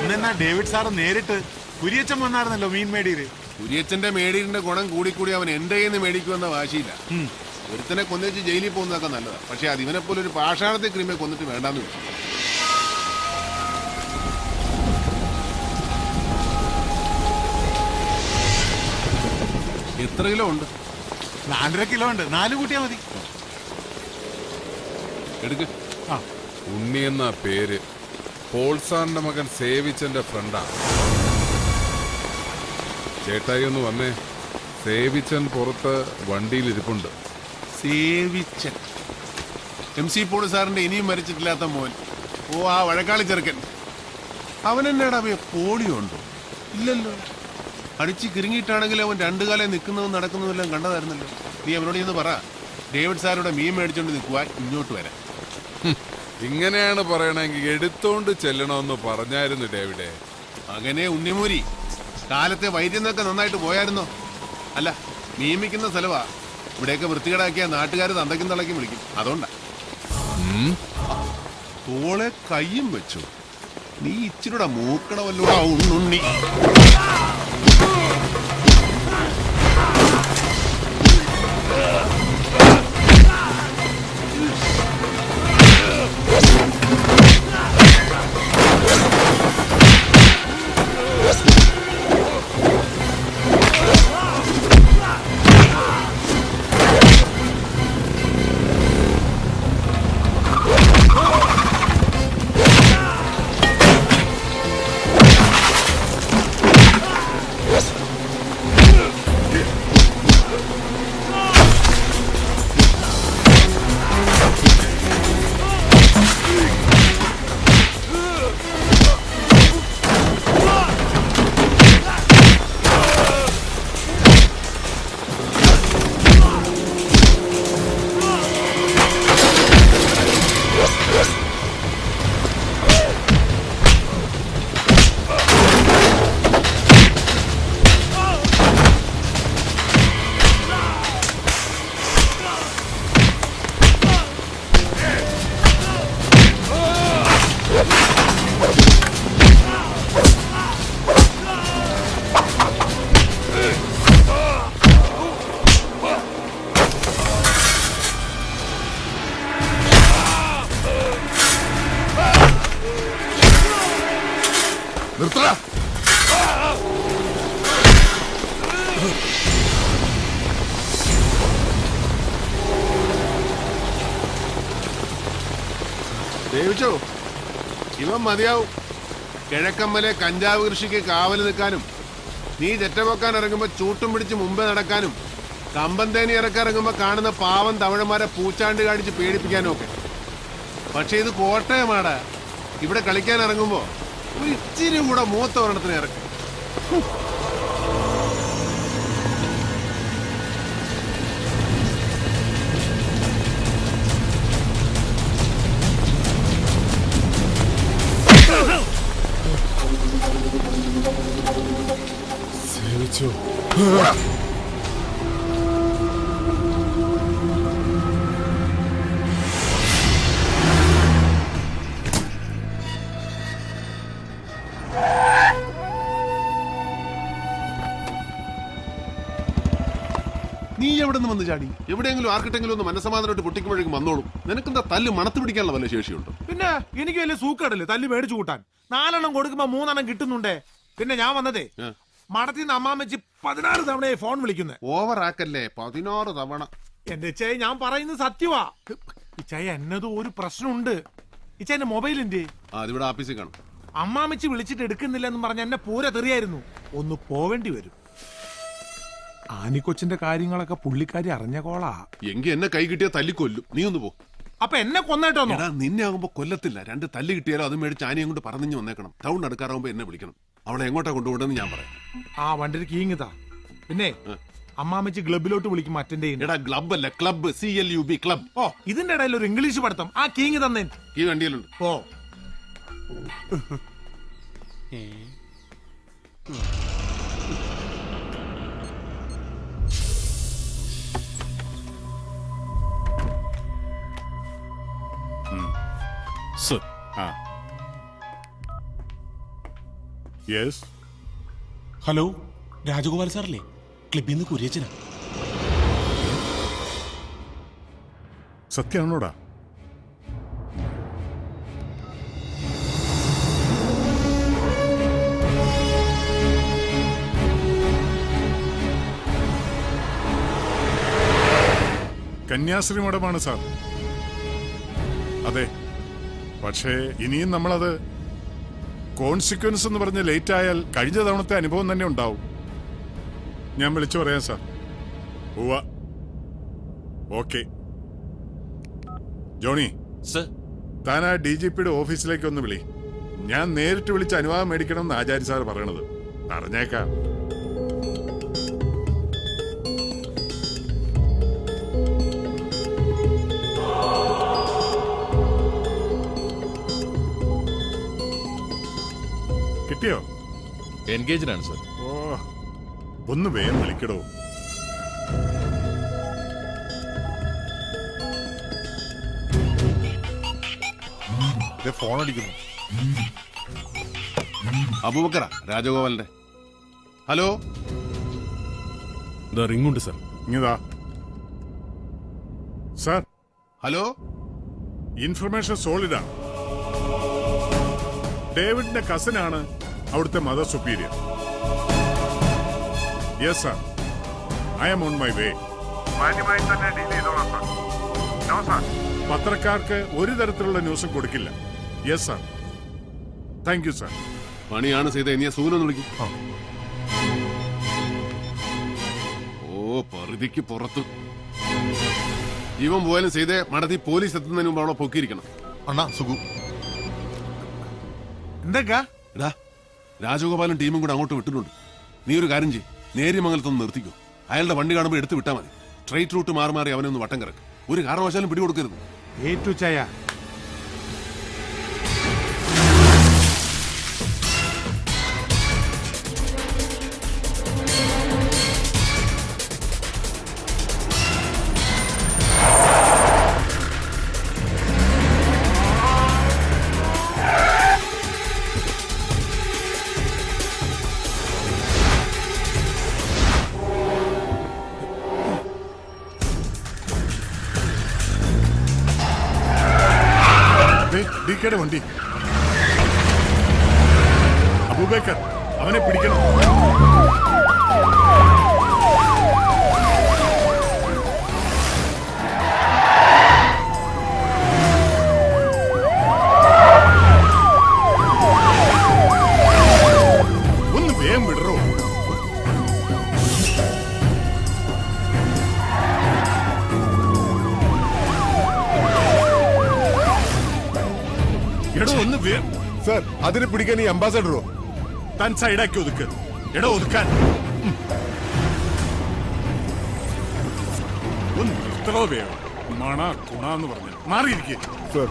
അന്നെന്നാ David sir നേരിട്ട് കുര്യച്ചൻ വന്നായിരുന്നല്ലോ മീൻ മേടിയില്. കുര്യച്ചന്റെ മേടീരിന്റെ ഗുണം കൂടിക്കൂടി അവൻ എന്റെ കയ്യിൽ നിന്ന് മേടിക്കുമെന്ന വാശിയില്ല. ഒരുത്തനെ കൊന്നിച്ച് ജയിലിൽ പോകുന്നതൊക്കെ നല്ലതാ. പക്ഷെ അത് ഇവനെ പോലെ ഒരു പാഷാണത്തെ ക്രിമിയെ കൊന്നിട്ട് വേണ്ടാന്ന് വെച്ചു. എത്ര കിലോ ഉണ്ട്? 4.5 കിലോ ഉണ്ട്. 4 കൂട്ടിയാ മതി. എടുക്ക്. ഉണ്ണി എന്ന പേര് പോൾസാറിന്റെ മകൻ സേവിച്ചന്റെ ഫ്രണ്ടാ. ചേട്ടായി ഒന്ന് വന്നേ. സേവിച്ചൻ പുറത്ത് വണ്ടിയിലിരിപ്പുണ്ട്. സേവിച്ചൻ MC പോൾ സാറിന്റെ ഇനിയും മരിച്ചിട്ടില്ലാത്ത മോൻ. ഓ, ആ വഴക്കാളി ചെറുക്കൻ. അവനെന്നാടാ പോളിയോ ഉണ്ടോ? ഇല്ലല്ലോ. അടിച്ച് കിരിങ്ങിയിട്ടാണെങ്കിൽ അവൻ 2 കാലം നിൽക്കുന്നതും നടക്കുന്നതെല്ലാം കണ്ടതായിരുന്നല്ലോ. നീ അവനോട് ഇന്ന് പറ, ഡേവിഡ് സാറുടെ മീൻ മേടിച്ചോണ്ട് നിൽക്കുവാൻ ഇങ്ങോട്ട് വരാം. ഇങ്ങനെയാണ് പറയണമെങ്കിൽ എടുത്തോണ്ട് ചെല്ലണമെന്ന് പറഞ്ഞായിരുന്നു ഡേവിഡേ. അങ്ങനെ ഉണ്ണിമൂരി കാലത്തെ വൈദ്യുന്നൊക്കെ നന്നായിട്ട് പോയായിരുന്നോ? അല്ല, നിയമിക്കുന്ന സ്ഥലവാ. ഇവിടെയൊക്കെ വൃത്തികേടാക്കിയ നാട്ടുകാർ തന്തയ്ക്കും തളയ്ക്കും വിളിക്കും. അതുകൊണ്ടാ. തോളെ കയ്യും വെച്ചു. നീ ഇച്ചിരൂടെ മൂക്കണമല്ലോ ഉണ്ണുണ്ണി. ദേവിച്ചോ, ഇവൻ മതിയാവും. കിഴക്കമ്മലെ കഞ്ചാവ് കൃഷിക്ക് കാവൽ നിൽക്കാനും, നീ ചെറ്റപോക്കാൻ ഇറങ്ങുമ്പോ ചൂട്ടും പിടിച്ച് മുമ്പേ നടക്കാനും, കമ്പം തേനി ഇറക്കിറങ്ങുമ്പോ കാണുന്ന പാവം തമിഴന്മാരെ പൂച്ചാണ്ട് കാണിച്ച് പേടിപ്പിക്കാനും ഒക്കെ. പക്ഷെ ഇത് കോട്ടയമാടാ. ഇവിടെ കളിക്കാൻ ഇറങ്ങുമ്പോ ഒരു ഇച്ചിരി കൂടെ മൂത്ത ഒരെണ്ണത്തിന് ഇറക്കും. സേവിച്ചു. നീ എവിടെ നിന്ന് വന്ന് ചാടി? എവിടെയെങ്കിലും ആർക്കിട്ടെങ്കിലും ഒന്ന് മനസ്സമാധാനമായിട്ട് പൊട്ടിക്കുമ്പോഴേക്കും വന്നോളും. നിനക്കെന്താ തല്ല് മണത്ത് പിടിക്കാനുള്ള വല്ല ശേഷിയുണ്ടോ? പിന്നെ എനിക്ക് വലിയ സൂക്കടല്ലേ തല്ലി മേടിച്ചു കൂട്ടാൻ. 4 എണ്ണം കൊടുക്കുമ്പോ 3 എണ്ണം കിട്ടുന്നുണ്ടേ. പിന്നെ ഞാൻ വന്നതേ മടത്തിൽ നിന്ന് അമ്മാമ്മച്ചി 16 തവണയായി ഫോൺ വിളിക്കുന്നത്. ഓവർ ആക്കല്ലേ, 16 തവണ. എന്റെ ഇച്ചായി ഞാൻ പറയുന്നത് സത്യവാ. ഇച്ചായി എന്നതും ഒരു പ്രശ്നമുണ്ട്. ഇച്ചായിന്റെ മൊബൈലിന്റെ അതിവിടെ ആഫീസിൽ കാണും. അമ്മാമ്മച്ചി വിളിച്ചിട്ട് എടുക്കുന്നില്ലെന്ന് പറഞ്ഞ എന്നെ പൂര തെറിയായിരുന്നു. ഒന്ന് പോവേണ്ടി വരും. ആനിക്കൊച്ചിന്റെ കാര്യങ്ങളൊക്കെ പുള്ളിക്കാരി അറിഞ്ഞ കോളാ. എങ്കി എന്നെ കൈ കിട്ടിയാ തല്ലിക്കൊല്ലും. നീ ഒന്ന് പോ. അപ്പൊ എന്നെ കൊന്നേട്ടോ? നിന്നെ ആകുമ്പോ കൊല്ലത്തില്ല. 2 തല്ല് കിട്ടിയാലോ അത് മേടിച്ച് ആനയും കൊണ്ട് പറഞ്ഞ് വന്നേക്കണം. ടൗൺ അടുക്കാറാകുമ്പോ എന്നെ വിളിക്കണം. അവളെ എങ്ങോട്ടാ കൊണ്ടുപോകണമെന്ന് ഞാൻ പറയാം. ആ വണ്ടിയുടെ കീങ്ങിതാ. പിന്നെ അമ്മാമ്മച്ചി ക്ലബിലോട്ട് വിളിക്കും അറ്റൻഡ് ചെയ്യുന്നു. എടാ ക്ലബ് അല്ല, ക്ലബ്, CLUB ക്ലബ്. ഓ, ഇതിന്റെ ഇടയിൽ ഒരു ഇംഗ്ലീഷ് പഠിത്തം. ആ കീങ് തന്നെ ഈ വണ്ടിയിലുണ്ട്. Oh yes. ഹലോ, രാജഗോപാൽ സാറല്ലേ? ക്ലിപ്പിൽ നിന്ന് കുര്യച്ചനാ. സത്യമാണോടാ? കന്യാശ്രീ മഠമാണ് സാർ. അതെ, പക്ഷേ ഇനിയും നമ്മളത് കോൺസിക്വൻസ് എന്ന് പറഞ്ഞ് ലേറ്റ് ആയാൽ കഴിഞ്ഞ തവണത്തെ അനുഭവം തന്നെ ഉണ്ടാവും. ഞാൻ വിളിച്ചു പറയാം സാർ. ഉവ്വ. ഓക്കെ. ജോണി, താൻ ആ DGPയുടെ ഓഫീസിലേക്ക് ഒന്ന് വിളി. ഞാൻ നേരിട്ട് വിളിച്ച് അനുവാദം മേടിക്കണം എന്ന് ആചാര്യ സാർ പറയണത്. പറഞ്ഞേക്കാം. കിട്ടിയോ? എൻഗേജ്ഡ് ആണ് സർ. ഓ, ഒന്ന് വേഗം വിളിക്കടോ. ഫോൺ അടിക്കുന്നു. അബൂബക്കറ, രാജഗോപാലിന്റെ. ഹലോ, റിംഗുണ്ട് സാർ. ഇങ്ങതാ സാർ. ഹലോ. ഇൻഫർമേഷൻ സോളിഡാണ്. ഡേവിഡിന്റെ കസിനാണ് അവിടുത്തെ mother superior. Yes sir, I am on my way. പത്രക്കാർക്ക് ഒരു തരത്തിലുള്ള ന്യൂസും കൊടുക്കില്ല. Yes sir. Thank you sir. പണിയാണ് ചെയ്ത. ഇനി സൂനൊന്ന് വിളിക്കും. ഓ, പരിധിക്ക് പുറത്ത്. ജീവൻ പോയാലും ചെയ്തേ മടത്തി പോലീസ് എത്തുന്നതിന് മുമ്പ് അവളെ പൊക്കിയിരിക്കണം. അണ്ണാ സുഖു. എന്തൊക്കെ എടാ, രാജഗോപാലും ടീമും കൂടെ അങ്ങോട്ട് വിട്ടിട്ടുണ്ട്. നീ ഒരു കാര്യം ചെയ്യ്, നേര്യമംഗലത്തൊന്ന് നിർത്തിക്കോ. അയാളുടെ വണ്ടി കാണുമ്പോൾ എടുത്ത് വിട്ടാൽ മതി. സ്ട്രൈറ്റ് റൂട്ട് മാറി മാറി അവനെ ഒന്ന് വട്ടം കിടക്കും. ഒരു കാരണവശാലും പിടികൊടുക്കരുത്. ഏറ്റു ചായ. DKയുടെ വണ്ടി. അബൂബക്കർ, അവനെ പിടിക്കണം. ഒന്ന് വേഗം വിടറോ. എടോ ഒന്ന് സർ, അതിനെ പിടിക്കാൻ ഈ അംബാസഡറോ? താൻ സൈഡാക്കി ഒതുക്ക്. എടോ ഒതുക്കാൻ. ഒന്ന് നിർത്തണോ വേണം. മണ കുണാന്ന് പറഞ്ഞു മാറിയിരിക്കേ. സർ,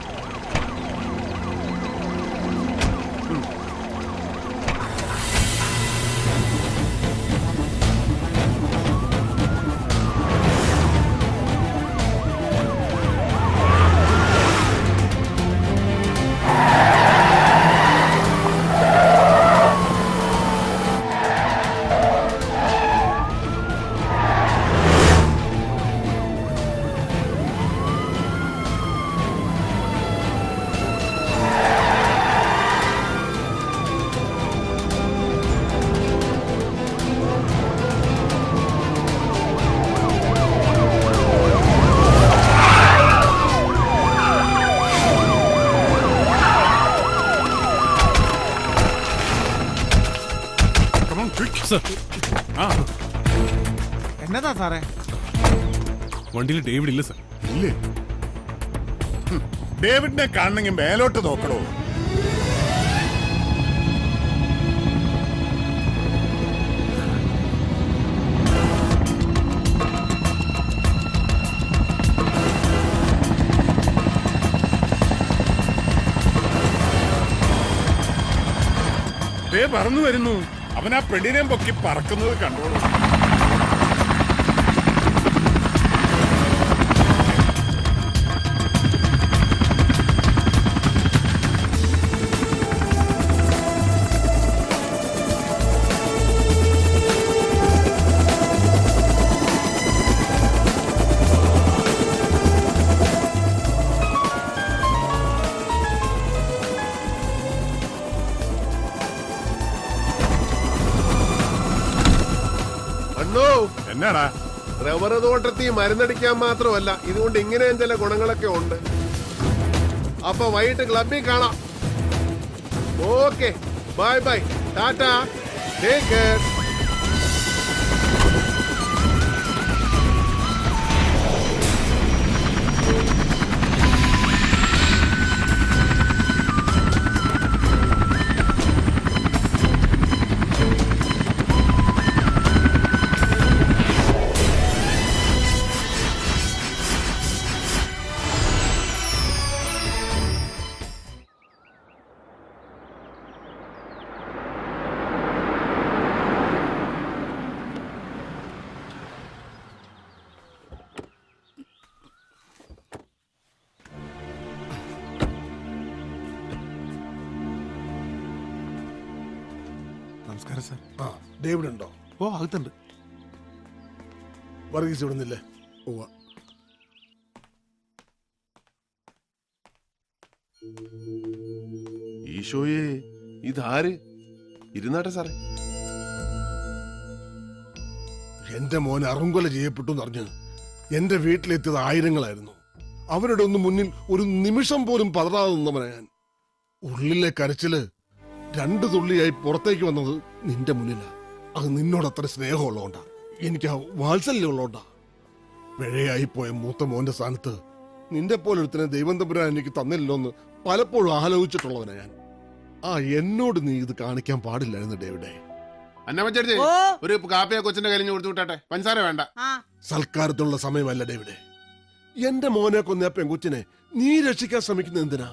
എന്നതാ സാറേ? വണ്ടിയിൽ ഡേവിഡ് ഇല്ല സാർ. ഇല്ലേ? ഡേവിഡിനെ കാണണമെങ്കിൽ മേലോട്ട് നോക്കണോ? പറന്നു വരുന്നു. അവൻ ആ പെണ്ണിനെ പൊക്കി പറക്കുന്നത് കണ്ടോളൂ. എന്നാടാ? റബ്ബർ തോട്ടത്തിൽ മരുന്നടിക്കാൻ മാത്രമല്ല, ഇതുകൊണ്ട് ഇങ്ങനെയും ചില ഗുണങ്ങളൊക്കെ ഉണ്ട്. അപ്പൊ വൈകിട്ട് ക്ലബിൽ കാണാം. Okay, bye bye, Tata, take care. നമസ്കാരം സാർ. ആ, ഡേവിഡ് ഉണ്ടോ? ഓ, അകത്തുണ്ട്. വർഗീസ് ഇവിടുന്നില്ലേ? ഈശോയെ, ഇതാര്? ഇരുന്നാട്ടെ സാറേ. എന്റെ മോൻ അറുങ്കൊല ചെയ്യപ്പെട്ടു എന്നറിഞ്ഞ് എന്റെ വീട്ടിലെത്തിയത് ആയിരങ്ങളായിരുന്നു. അവരുടെ ഒന്നും മുന്നിൽ ഒരു നിമിഷം പോലും പതറാതെ നിന്നവനാ ഞാൻ. ഉള്ളിലെ കരച്ചില് 2 തുള്ളിയായി പുറത്തേക്ക് വന്നത് നിന്റെ മുന്നിലാ. അത് നിന്നോട് അത്ര സ്നേഹമുള്ളതുകൊണ്ടാ, എനിക്ക് ആ വാത്സല്യം ഉള്ളതുകൊണ്ടാ. പിഴയായി പോയ മൂത്ത മോന്റെ സ്ഥാനത്ത് നിന്റെ പോലൊരുത്തനെ ദൈവം തമ്പുരാൻ എനിക്ക് തന്നില്ലല്ലോ എന്ന് പലപ്പോഴും ആലോചിച്ചിട്ടുള്ളവനാ ഞാൻ. ആ എന്നോട് നീ ഇത് കാണിക്കാൻ പാടില്ലായിരുന്നു ഡേവിഡേ. അന്നമ്മച്ചേച്ചി, ഒരു കാപ്പിയെ കൊച്ചിന്റെ കയ്യിൽ കൊടുത്തു വിട്ടാട്ടെ, പഞ്ചസാര വേണ്ട. സൽക്കാരത്തിനുള്ള സമയമല്ല ഡേവിഡേ. എന്റെ മോനെ കൊന്ന പെൺകുച്ചിനെ നീ രക്ഷിക്കാൻ ശ്രമിക്കുന്നത് എന്തിനാ?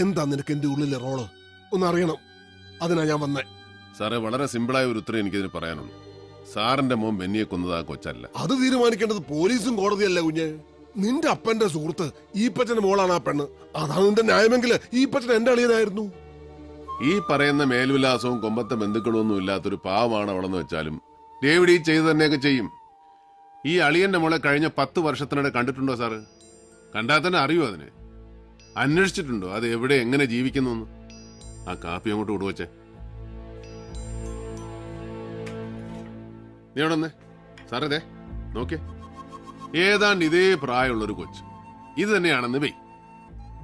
എന്താ നിനക്ക് എന്റെ ഉള്ളിലെ റോള് ഒന്നറിയണം. അതിനാ ഞാൻ വന്നേ. സാറേ, വളരെ സിമ്പിളായ ഒരു ഉത്തരം എനിക്കിതിന് പറയാനുള്ളൂ. സാറിന്റെ മോൻ ബെന്നിയെ കൊന്നത് ആ കൊച്ചല്ല. അത് തീരുമാനിക്കേണ്ടത് പോലീസും കോടതിയല്ല കുഞ്ഞ്. നിന്റെ അപ്പന്റെ സുഹൃത്ത് ഈപ്പച്ചന്റെ മോളാണ് ആ പെണ്ണ്. അതാണ് നിന്റെ ന്യായമെങ്കിൽ ഈപ്പച്ചൻ എന്റെ അളിയനായിരുന്നു. ഈ പറയുന്ന മേൽവിലാസവും കൊമ്പത്തെ ബന്ധുക്കളും ഒന്നും ഇല്ലാത്തൊരു പാവമാണ് അവളെന്ന് വെച്ചാലും ഡേവിഡ് ഈ ചെയ്ത് തന്നെയൊക്കെ ചെയ്യും. ഈ അളിയന്റെ മോളെ കഴിഞ്ഞ 10 വർഷത്തിനിടെ കണ്ടിട്ടുണ്ടോ സാറ്? കണ്ടാൽ തന്നെ അറിയോ അതിനെ? അന്വേഷിച്ചിട്ടുണ്ടോ അത് എവിടെ എങ്ങനെ ജീവിക്കുന്നു? ആ കാപ്പി അങ്ങോട്ട് കൊടുവച്ചേ. നീ അവിടെ വന്നേ. സാറേ, ദേ നോക്കിയേ, ഏതാണ്ട് ഇതേ പ്രായമുള്ളൊരു കൊച്ച്. ഇത് തന്നെയാണെന്ന് വെയ്.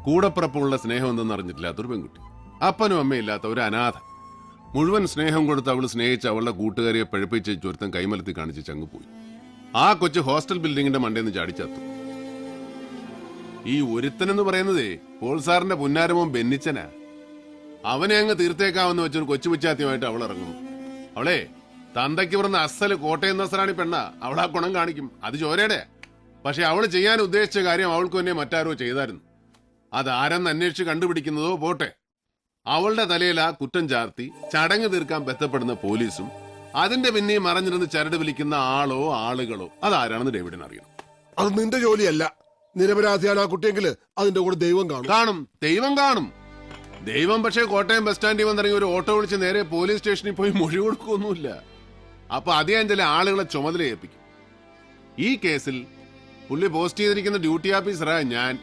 കൂടപ്പിറപ്പുള്ള സ്നേഹം എന്തെന്ന് അറിഞ്ഞിട്ടില്ലാത്തൊരു പെൺകുട്ടി, അപ്പനും അമ്മയില്ലാത്ത ഒരു അനാഥ. മുഴുവൻ സ്നേഹം കൊടുത്ത് അവൾ സ്നേഹിച്ച് അവളുടെ കൂട്ടുകാരിയെ പഴുപ്പിച്ച് ചൊരുത്തം കൈമലത്തി കാണിച്ച് ചങ്ങ് പോയി. ആ കൊച്ച് ഹോസ്റ്റൽ ബിൽഡിങ്ങിന്റെ മണ്ടേന്ന് ചാടിച്ചത്തു. ഈ ഒരുത്തനെന്ന് പറയുന്നതേ പോൾ സാറിന്റെ പുന്നാരമോൻ ബെന്നിച്ചനാ. അവനെ അങ്ങ് തീർത്തേക്കാവെന്ന് വെച്ചൊരു കൊച്ചു പിച്ചാത്യമായിട്ട് അവൾ ഇറങ്ങുന്നു. അവളെ തന്തയ്ക്ക് പറഞ്ഞ അസല് കോട്ടയം നസ്രാണി പെണ്ണ. അവളാ ഗുണം കാണിക്കും, അത് ചോരയുടെ. പക്ഷെ അവൾ ചെയ്യാൻ ഉദ്ദേശിച്ച കാര്യം അവൾക്ക് തന്നെ മറ്റാരോ ചെയ്തായിരുന്നു. അതാരെന്ന് അന്വേഷിച്ച് കണ്ടുപിടിക്കുന്നതോ പോട്ടെ, അവളുടെ തലയിൽ ആ കുറ്റം ചാർത്തി ചടങ്ങ് തീർക്കാൻ ബന്ധപ്പെടുന്ന പോലീസും അതിന്റെ പിന്നെ മറഞ്ഞിരുന്ന് ചരട് വിളിക്കുന്ന ആളോ ആളുകളോ അതാരാണെന്ന് ഡേവിഡിന് അറിയണം. അത് നിന്റെ ജോലിയല്ല. നിരപരാധിയാണ് ആ കുട്ടിയെങ്കിൽ അതിന്റെ കൂടെ ദൈവം കാണും. കാണും, ദൈവം കാണും. ദൈവം പക്ഷേ കോട്ടയം ബസ് സ്റ്റാൻഡിൽ വന്നിറങ്ങി ഒരു ഓട്ടോ വിളിച്ച് നേരെ പോലീസ് സ്റ്റേഷനിൽ പോയി മൊഴി കൊടുക്കൊന്നുമില്ല. അപ്പൊ അദ്ദേഹം ചില ആളുകളെ ചുമതല ഏൽപ്പിക്കും. ഈ കേസിൽ പുള്ളി പോസ്റ്റ് ചെയ്തിരിക്കുന്ന ഡ്യൂട്ടി ഓഫീസറാ ഞാൻ.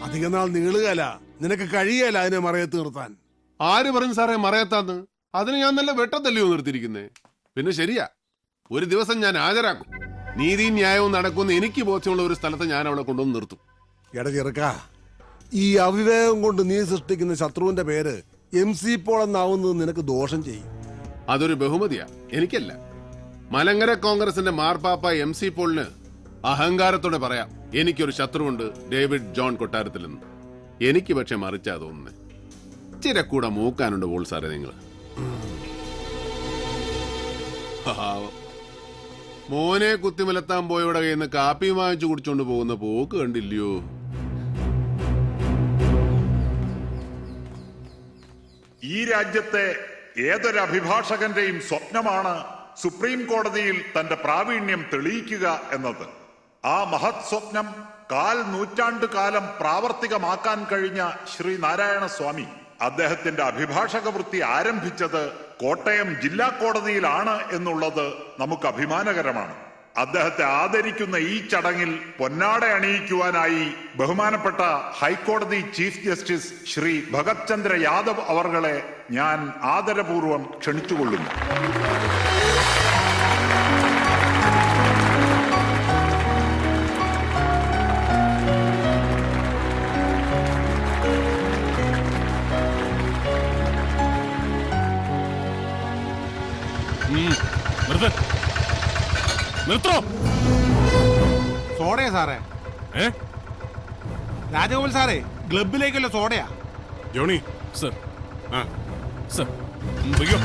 അധികം നാൾ നീളുകയല്ല, നിനക്ക് കഴിയല്ല അതിനെ മറയത്ത് നിർത്താൻ. ആര് പറഞ്ഞു സാറേ മറയത്താന്ന്? അതിന് ഞാൻ നല്ല വെട്ടത്തല്ലയോ നിർത്തിയിരിക്കുന്നേ. പിന്നെ ശരിയാ, ഒരു ദിവസം ഞാൻ ഹാജരാക്കും. നീതിയും ന്യായവും നടക്കുമെന്ന് എനിക്ക് ബോധ്യമുള്ള ഒരു സ്ഥലത്ത് ഞാൻ അവളെ കൊണ്ടുവന്ന് നിർത്തും. എട ചെറുക്ക, ഈ അവിവേകം കൊണ്ട് നീ സൃഷ്ടിക്കുന്ന ശത്രുവിന്റെ പേര് MC പോൾ എന്നാവുന്നത് നിനക്ക് ദോഷം ചെയ്യും. അതൊരു ബഹുമതിയാ, എനിക്കല്ല. മലങ്കര കോൺഗ്രസിന്റെ മാർപ്പാപ്പ MC പോളിന് അഹങ്കാരത്തോടെ പറയാം, എനിക്കൊരു ശത്രുവുണ്ട്, ഡേവിഡ് ജോൺ കൊട്ടാരത്തിൽ നിന്ന്. എനിക്ക് പക്ഷെ മറിച്ചാ തോന്നുന്നേ. ചിരക്കൂടെ മൂക്കാനുണ്ട് പോൾ സാറേ നിങ്ങൾ. മോനെ കുത്തിമലത്താൻ പോയവിടെ കയ്യിൽ നിന്ന് കാപ്പി വാങ്ങിച്ചു കുടിച്ചോണ്ട് പോകുന്ന പോക്ക് കണ്ടില്ലയോ? ഈ രാജ്യത്തെ ഏതൊരു അഭിഭാഷകന്റെയും സ്വപ്നമാണ് സുപ്രീം കോടതിയിൽ തന്റെ പ്രാവീണ്യം തെളിയിക്കുക എന്നത്. ആ മഹത് സ്വപ്നം 4 നൂറ്റാണ്ട് കാലം പ്രാവർത്തികമാക്കാൻ കഴിഞ്ഞ ശ്രീ നാരായണ സ്വാമി അദ്ദേഹത്തിന്റെ അഭിഭാഷക വൃത്തി ആരംഭിച്ചത് കോട്ടയം ജില്ലാ കോടതിയിലാണ് എന്നുള്ളത് നമുക്ക് അഭിമാനകരമാണ്. അദ്ദേഹത്തെ ആദരിക്കുന്ന ഈ ചടങ്ങിൽ പൊന്നാട അണിയിക്കുവാനായി ബഹുമാനപ്പെട്ട ഹൈക്കോടതി ചീഫ് ജസ്റ്റിസ് ശ്രീ ഭഗത് ചന്ദ്ര യാദവ് അവർകളെ ഞാൻ ആദരപൂർവ്വം ക്ഷണിച്ചുകൊള്ളുന്നു. നിർത്ത്. നിർത്തോ. സോഡയാ സാറേ. ഏ രാജഗോപാൽ സാറേ, ക്ലബിലേക്കുള്ള സോഡയാ. Johnny sir. ആ സർ. അയ്യോ.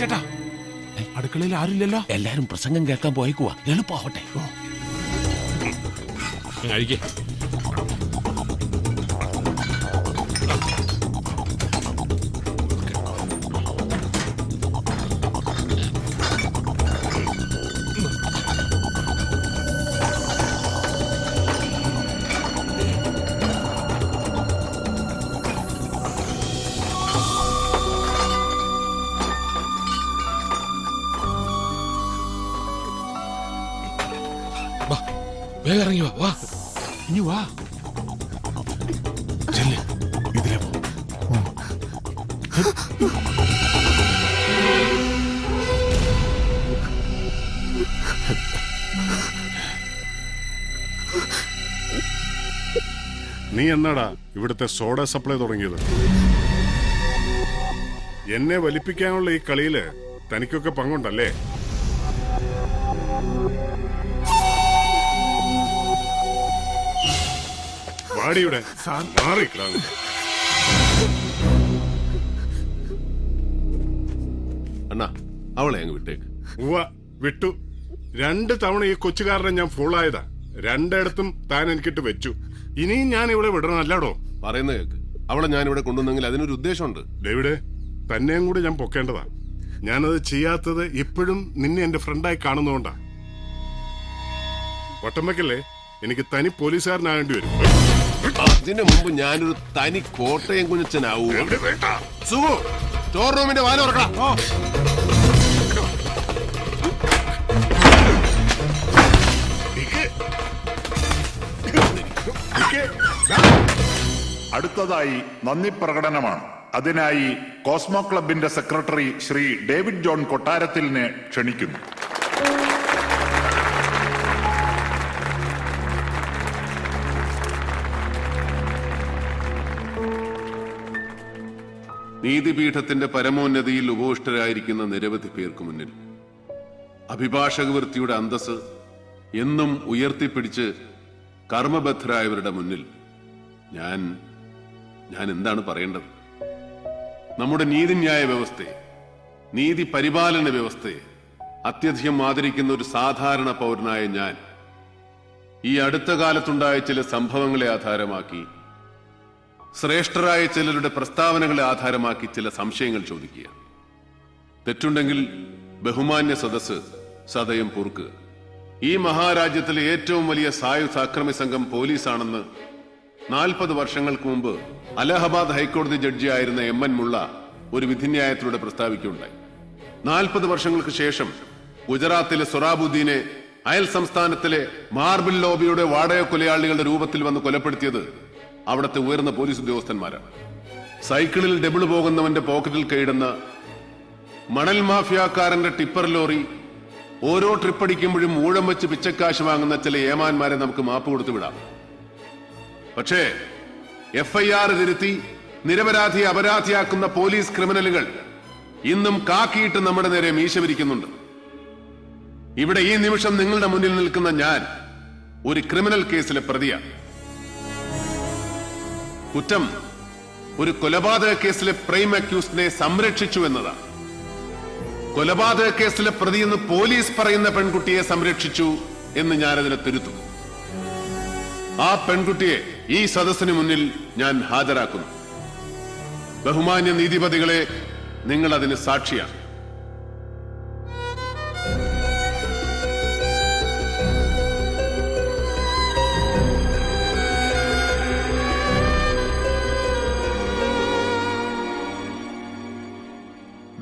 ചേട്ടാ, അടുക്കളയിൽ ആരുമില്ലല്ലോ. എല്ലാരും പ്രസംഗം കേൾക്കാൻ പോയേക്കുവാ. എളുപ്പമാവട്ടെ. കഴിക്കേ. വേഗം ഇറങ്ങി വാ. വാ, ഇനി വാ. ചെല്ല്. ഇതിലെ പോ. നീ എന്നാടാ ഇവിടുത്തെ സോഡ സപ്ലൈ തുടങ്ങിയത്? എന്നെ വലിപ്പിക്കാനുള്ള ഈ കളിയില് തനിക്കൊക്കെ പങ്കുണ്ടല്ലേ? വാടിയുടെ മാറിക്കളാണ്. അണ്ണാ, അവളെ അങ്ങ് വിട്ടേക്ക്. ഉവ്വ, വിട്ടു. 2 തവണ ഈ കൊച്ചുകാരനെ ഞാൻ ഫുള്ളായതാ. 2 താൻ എനിക്കിട്ട് വെച്ചു. ഇനിയും ഞാൻ ഇവിടെ വിടണം അല്ലാടോ? പറയുന്ന കേക്ക്. അവളെ ഞാൻ ഇവിടെ കൊണ്ടുവന്നെങ്കിൽ അതിനൊരു ഉദ്ദേശമുണ്ട്. ഡേവിഡ്, തന്നെയും കൂടി ഞാൻ പൊക്കേണ്ടതാ. ഞാനത് ചെയ്യാത്തത് ഇപ്പോഴും നിന്നെ എന്റെ ഫ്രണ്ടായി കാണുന്നോണ്ടാ. വട്ടമ്പക്കല്ലേ, എനിക്ക് തനി പോലീസുകാരനാകേണ്ടി വരും. അതിനു മുമ്പ് ഞാനൊരു തനി കോട്ടയം കുഞ്ഞച്ചനാവൂ. സുഖു, സ്റ്റോർ റൂമിന്റെ വാല ഉറക്കണം. അടുത്തതായി നന്ദി പ്രകടനമാണ്. അതിനായി കോസ്മോ ക്ലബിന്റെ സെക്രട്ടറി ശ്രീ ഡേവിഡ് ജോൺ കൊട്ടാരത്തിലിനെ ക്ഷണിക്കുന്നു. നീതിപീഠത്തിന്റെ പരമോന്നതിയിൽ ഉപവിഷ്ടരായിരിക്കുന്ന നിരവധി പേർക്ക് മുന്നിൽ അഭിഭാഷക വൃത്തിയുടെ അന്തസ് എന്നും ഉയർത്തിപ്പിടിച്ച് കർമ്മബദ്ധരായവരുടെ മുന്നിൽ ഞാൻ എന്താണ് പറയേണ്ടത്? നമ്മുടെ നീതിന്യായ വ്യവസ്ഥയെ, നീതി പരിപാലന വ്യവസ്ഥയെ അത്യധികം ആദരിക്കുന്ന ഒരു സാധാരണ പൗരനായ ഞാൻ ഈ അടുത്ത കാലത്തുണ്ടായ ചില സംഭവങ്ങളെ ആധാരമാക്കി, ശ്രേഷ്ഠരായ ചിലരുടെ പ്രസ്താവനകളെ ആധാരമാക്കി ചില സംശയങ്ങൾ ചോദിക്കുക. തെറ്റുണ്ടെങ്കിൽ ബഹുമാന്യ സദസ്സ് സദയം പൊറുക്കുക. ഈ മഹാരാജ്യത്തിലെ ഏറ്റവും വലിയ സായുധ അക്രമി സംഘം പോലീസാണെന്ന് 40 വർഷങ്ങൾക്ക് മുമ്പ് അലഹബാദ് ഹൈക്കോടതി ജഡ്ജിയായിരുന്ന MN മുള്ള ഒരു വിധിന്യായത്തിലൂടെ പ്രസ്താവിക്കുകയുണ്ടായി. 40 വർഷങ്ങൾക്ക് ശേഷം ഗുജറാത്തിലെ സൊറാബുദ്ദീനെ അയൽ സംസ്ഥാനത്തിലെ മാർബിൾ ലോബിയുടെ വാടക കൊലയാളികളുടെ രൂപത്തിൽ വന്ന് കൊലപ്പെടുത്തിയത് അവിടുത്തെ ഉയർന്ന പോലീസ് ഉദ്യോഗസ്ഥന്മാരാണ്. സൈക്കിളിൽ ഡബിൾ പോകുന്നവന്റെ പോക്കറ്റിൽ കൈയിടുന്ന മണൽ മാഫിയാക്കാരന്റെ ടിപ്പർ ലോറി ഓരോ ട്രിപ്പടിക്കുമ്പോഴും ഊഴം വെച്ച് പിച്ചക്കാശ് വാങ്ങുന്ന ചില ഏമാന്മാരെ നമുക്ക് മാപ്പ് കൊടുത്തു വിടാം. പക്ഷേ FIR തിരുത്തി നിരപരാധിയെ അപരാധിയാക്കുന്ന പോലീസ് ക്രിമിനലുകൾ ഇന്നും കാക്കിയിട്ട് നമ്മുടെ നേരെ മീശ വിരിക്കുന്നുണ്ട്. ഇവിടെ ഈ നിമിഷം നിങ്ങളുടെ മുന്നിൽ നിൽക്കുന്ന ഞാൻ ഒരു ക്രിമിനൽ കേസിലെ പ്രതിയാണ്. കുറ്റം ഒരു കൊലപാതക കേസിലെ പ്രൈം അക്യൂസ്ഡിനെ സംരക്ഷിച്ചു എന്നതാണ്. കൊലപാതക കേസിലെ പ്രതിയെന്ന് പോലീസ് പറയുന്ന പെൺകുട്ടിയെ സംരക്ഷിച്ചു എന്ന് ഞാനതിനെ തിരുത്തും. ആ പെൺകുട്ടിയെ ഈ സദസ്സിന് മുന്നിൽ ഞാൻ ഹാജരാക്കുന്നു. ബഹുമാന്യ നീതിപതികളെ, നിങ്ങൾ അതിന് സാക്ഷിയാണ്.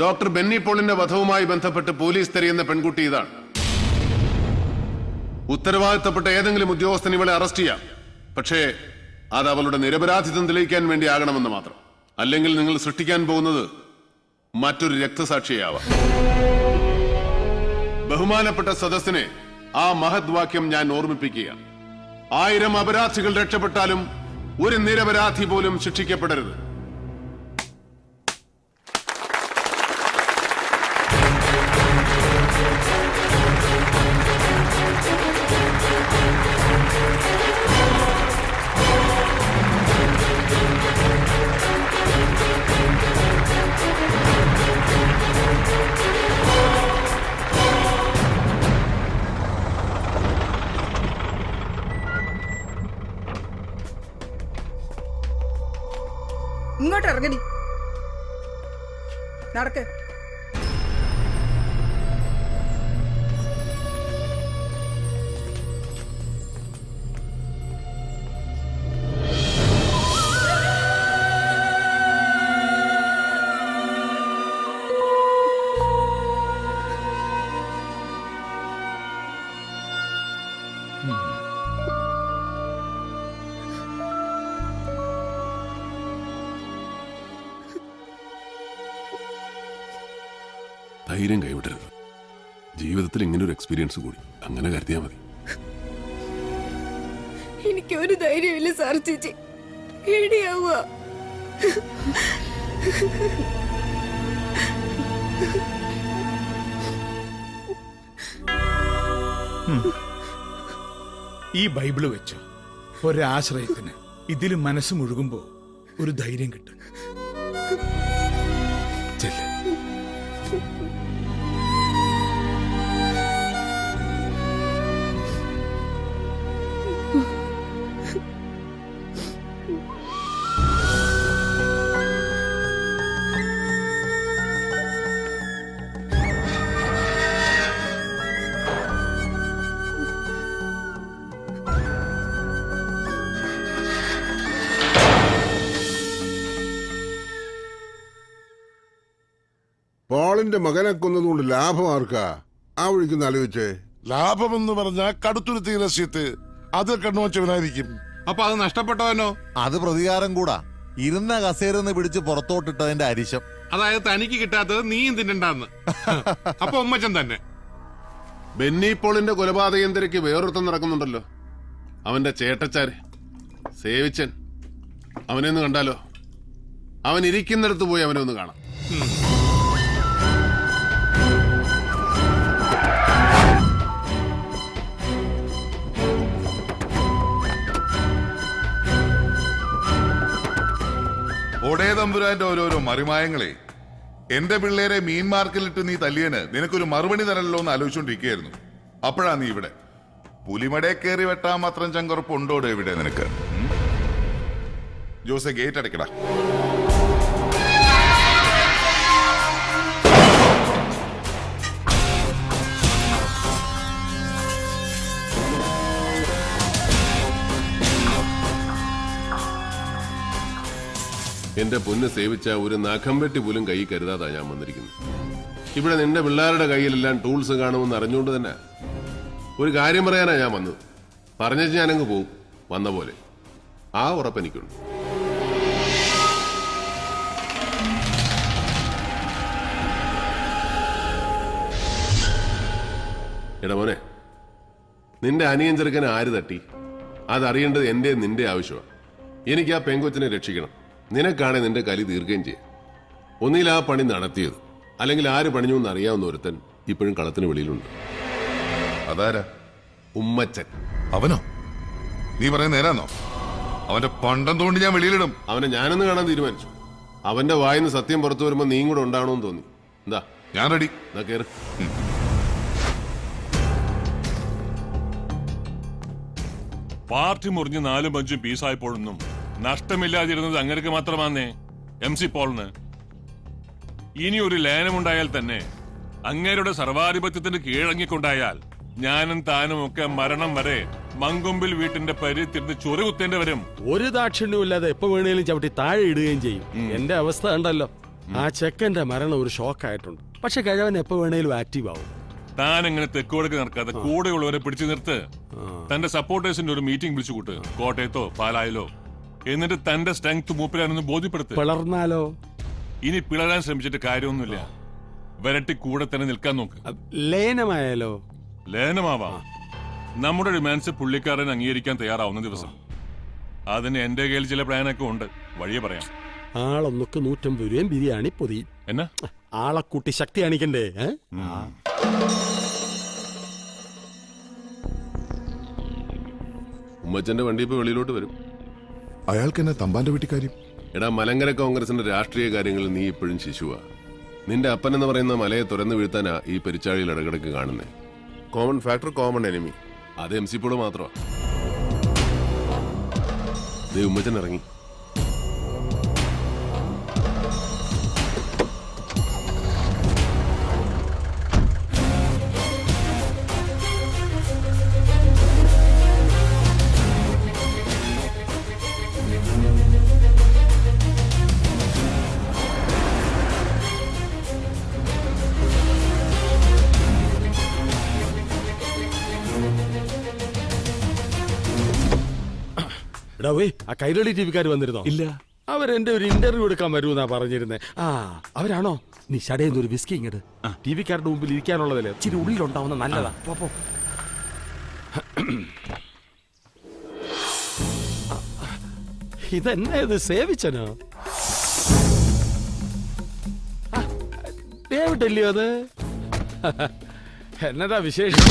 ഡോക്ടർ ബെന്നി പോളിന്റെ വധവുമായി ബന്ധപ്പെട്ട് പോലീസ് തിരയുന്ന പെൺകുട്ടി ഇതാണ്. ഉത്തരവാദിത്തപ്പെട്ട ഏതെങ്കിലും ഉദ്യോഗസ്ഥൻ ഇവളെ അറസ്റ്റ് ചെയ്യാം. പക്ഷേ അത് അവളുടെ നിരപരാധിത്വം തെളിയിക്കാൻ വേണ്ടി ആകണമെന്ന് മാത്രം. അല്ലെങ്കിൽ നിങ്ങൾ സൃഷ്ടിക്കാൻ പോകുന്നത് മറ്റൊരു രക്തസാക്ഷിയാവാം. ബഹുമാനപ്പെട്ട സദസ്സിനെ ആ മഹത് വാക്യം ഞാൻ ഓർമ്മിപ്പിക്കുക. 1000 അപരാധികൾ രക്ഷപ്പെട്ടാലും ഒരു നിരപരാധി പോലും ശിക്ഷിക്കപ്പെടരുത്. ഇങ്ങോട്ട് ഇറങ്ങടി, നടക്ക്. ധൈര്യം കൈവിടരുത്. ജീവിതത്തിൽ ഇങ്ങനൊരു എക്സ്പീരിയൻസ് കൂടി അങ്ങനെ കരുതിയാൽ മതി. എനിക്കൊരു ധൈര്യമില്ല സാർ ചേച്ചി, പേടിയാവുക. ഈ ബൈബിള് വെച്ചോ, ഒരാശ്രയത്തിന് ഇതിൽ മനസ്സ് മുഴുകുമ്പോ ഒരു ധൈര്യം കിട്ടും. ചെല്ല്. പോളിന്റെ മകനെ കൊന്നതുകൊണ്ട് ലാഭം ആർക്കാ? ആ വഴിക്ക് ആലോചിച്ചേ. ലാഭമെന്ന് പറഞ്ഞാൽ കടുത്തുരുത്തി രസ്യത്ത് അത് കണ്ണുവച്ചവനായിരിക്കും. അപ്പൊ അത് നഷ്ടപ്പെട്ടവനോ? അത് പ്രതികാരം കൂടാ. ഇരുന്ന കസേരന്ന് പിടിച്ച് പുറത്തോട്ടിട്ടതിന്റെ അരിശം. അതായത് തനിക്ക് കിട്ടാത്തത് നീയും തിന്നണ്ടാന്ന്. അപ്പൊ ഉമ്മച്ചൻ തന്നെ. ബെന്നി പോളിന്റെ കൊലപാതകം തിരക്ക് വേറൊരുത്തം നടക്കുന്നുണ്ടല്ലോ, അവന്റെ ചേട്ടച്ചാര് സേവിച്ചൻ. അവനെ ഒന്ന് കണ്ടാലോ? അവൻ ഇരിക്കുന്നിടത്ത് പോയി അവനെ ഒന്ന് കാണാം. ഒടേ തമ്പുരാന്റെ ഓരോരോ മറിമായങ്ങളെ. എന്റെ പിള്ളേരെ മീൻ മാർക്കിലിട്ട് നീ തല്ലിയന് നിനക്കൊരു മറുപടി തരല്ലോ എന്ന് ആലോചിച്ചോണ്ടിരിക്കുകയായിരുന്നു. അപ്പോഴാ നീ ഇവിടെ. പുലിമടയെ കയറി വെട്ടാൻ മാത്രം ചങ്കുറപ്പുണ്ടോടെ ഇവിടെ നിനക്ക്? ജോസെ, ഗേറ്റ് അടയ്ക്കടാ. എന്റെ പൊന്ന് സേവിച്ച ഒരു നഖം വെട്ടി പോലും കൈ കരുതാതാ ഞാൻ വന്നിരിക്കുന്നത്. ഇവിടെ നിന്റെ പിള്ളേരുടെ കയ്യിലെല്ലാം ടൂൾസ് കാണുമെന്ന് അറിഞ്ഞുകൊണ്ട് തന്നെ ഒരു കാര്യം പറയാനാ ഞാൻ വന്നത്. പറഞ്ഞേച്ച് ഞാനങ്ങ് പോവും വന്ന പോലെ. ആ ഉറപ്പെനിക്കുണ്ട്. എടാ മോനെ, നിന്റെ അനിയൻ ചെറുക്കനെ ആര് തട്ടി അതറിയേണ്ടത് എന്റെ നിന്റെ ആവശ്യമാണ്. എനിക്ക് ആ പെങ്കൊച്ചിനെ രക്ഷിക്കണം. നിനക്കാണെ നിന്റെ കലി തീർക്കുകയും ചെയ്യാം. ഒന്നിൽ ആ പണി നടത്തിയത്, അല്ലെങ്കിൽ ആര് പണിഞ്ഞു എന്ന് അറിയാവുന്ന ഒരുത്തൻ ഇപ്പോഴും കളത്തിന് വെളിയിലുണ്ട്. അതാരാ? ഉമ്മച്ചൻ. അവനോ? നീ പറയുന്ന നേരാന്നോ? അവന്റെ പണ്ടം തോണ്ടി ഞാൻ വെളിയിലിടും. അവനെ ഞാനൊന്ന് കാണാൻ തീരുമാനിച്ചു. അവന്റെ വായിന്ന് സത്യം പുറത്തു വരുമ്പോ നീയും കൂടെ ഉണ്ടാവണമെന്ന് തോന്നി. എന്താ? ഞാൻ റെഡി. എന്നാ കേറ്. പാർട്ടി മുറിഞ്ഞ് 4-5 പീസായപ്പോഴൊന്നും നഷ്ടമില്ലാതിരുന്നത് അങ്ങനെയൊക്കെ മാത്രമാന്നേ MC പോളിന്. ഇനി ഒരു ലയനമുണ്ടായാൽ തന്നെ അങ്ങേരുടെ സർവാധിപത്യത്തിന് കീഴടങ്ങിക്കൊണ്ടായാൽ ഞാനും താനും ഒക്കെ മരണം വരെ മങ്കൊമ്പിൽ വീട്ടിന്റെ പരിത്തിരുന്ന് ചൊറി കുത്തേണ്ടി വരും. ഒരു ദാക്ഷിണ്യവും ഇല്ലാതെ എപ്പോ വേണേലും ചവിട്ടി താഴെ ഇടുകയും ചെയ്യും. എന്റെ അവസ്ഥ ഉണ്ടല്ലോ. ആ ചെക്കന്റെ മരണം ഒരു ഷോക്കായിട്ടുണ്ട്. പക്ഷെ കഴിവൻ എപ്പോ വേണേലും ആക്റ്റീവ് ആവും. താൻ എങ്ങനെ തെക്കോടേക്ക് നടക്കാതെ കൂടെയുള്ളവരെ പിടിച്ചു നിർത്ത്. തന്റെ സപ്പോർട്ടേഴ്സിന്റെ ഒരു മീറ്റിംഗ് വിളിച്ചു കൂട്ട്. കോട്ടയത്തോ പാലായിലോ. എന്നിട്ട് തന്റെ സ്ട്രെങ്ത് മൂപ്പിലാണെന്ന് ബോധ്യപ്പെടുത്തുക. പിളർന്നാലോ? ഇനി പിളരാൻ ശ്രമിച്ചിട്ട് കാര്യമൊന്നുമില്ല. വരട്ടി കൂടെ തന്നെ നിൽക്കാൻ നോക്ക്. ലയനമായാലോ? ലയനമാവാം. നമ്മുടെ ഡിമാൻഡ്സ് പുള്ളിക്കാരൻ അംഗീകരിക്കാൻ തയ്യാറാവുന്ന ദിവസം. അതിന് എന്റെ കയ്യിൽ ചില പ്ലാനൊക്കെ ഉണ്ട്, വഴിയെ പറയാം. ആളൊന്നൊക്കെ 150 രൂപയും ബിരിയാണി പൊതി. എന്നാ ആളെ കൂട്ടി ശക്തി കാണിക്കണ്ടേ? ഉമ്മച്ചന്റെ വണ്ടി ഇപ്പൊ വെളിയിലോട്ട് വരും. അയാൾക്ക് എന്നെ തമ്പാന്റെ വീട്ടിക്കാര്യം. എടാ, മലങ്കര കോൺഗ്രസിന്റെ രാഷ്ട്രീയ കാര്യങ്ങളിൽ നീ ഇപ്പോഴും ശിശുവാ. നിന്റെ അപ്പൻ എന്ന് പറയുന്ന മലയെ തുറന്നു വീഴ്ത്താനാ ഈ പെരിച്ചാഴിയിൽ ഇടകിടക്ക് കാണുന്നേ. Common factor, common enemy. അത് MC പോള് മാത്രമാ. ഉമ്മച്ചൻ ഇറങ്ങി. ആ കൈരളി ടിവിക്കാർ വന്നിരുന്നോ? ഇല്ല. അവരെന്റെ ഒരു ഇന്റർവ്യൂ എടുക്കാൻ വരുമെന്നാ പറഞ്ഞിരുന്നേ. അവരാണോ? നീ ഷടേന്ന് ഒരു വിസ്കി ഇങ്ങട്. ടിവിക്കാരുടെ മുമ്പിൽ ഇരിക്കാനുള്ളതല്ലേ, ഇച്ചിരി ഉള്ളിലുണ്ടാവുന്ന നല്ലതാ. പോ. ഇതെന്നാ ഇത്, സേവിച്ചനോ? ഡേവിഡല്ലയോ അത്? എന്നതാ വിശേഷം?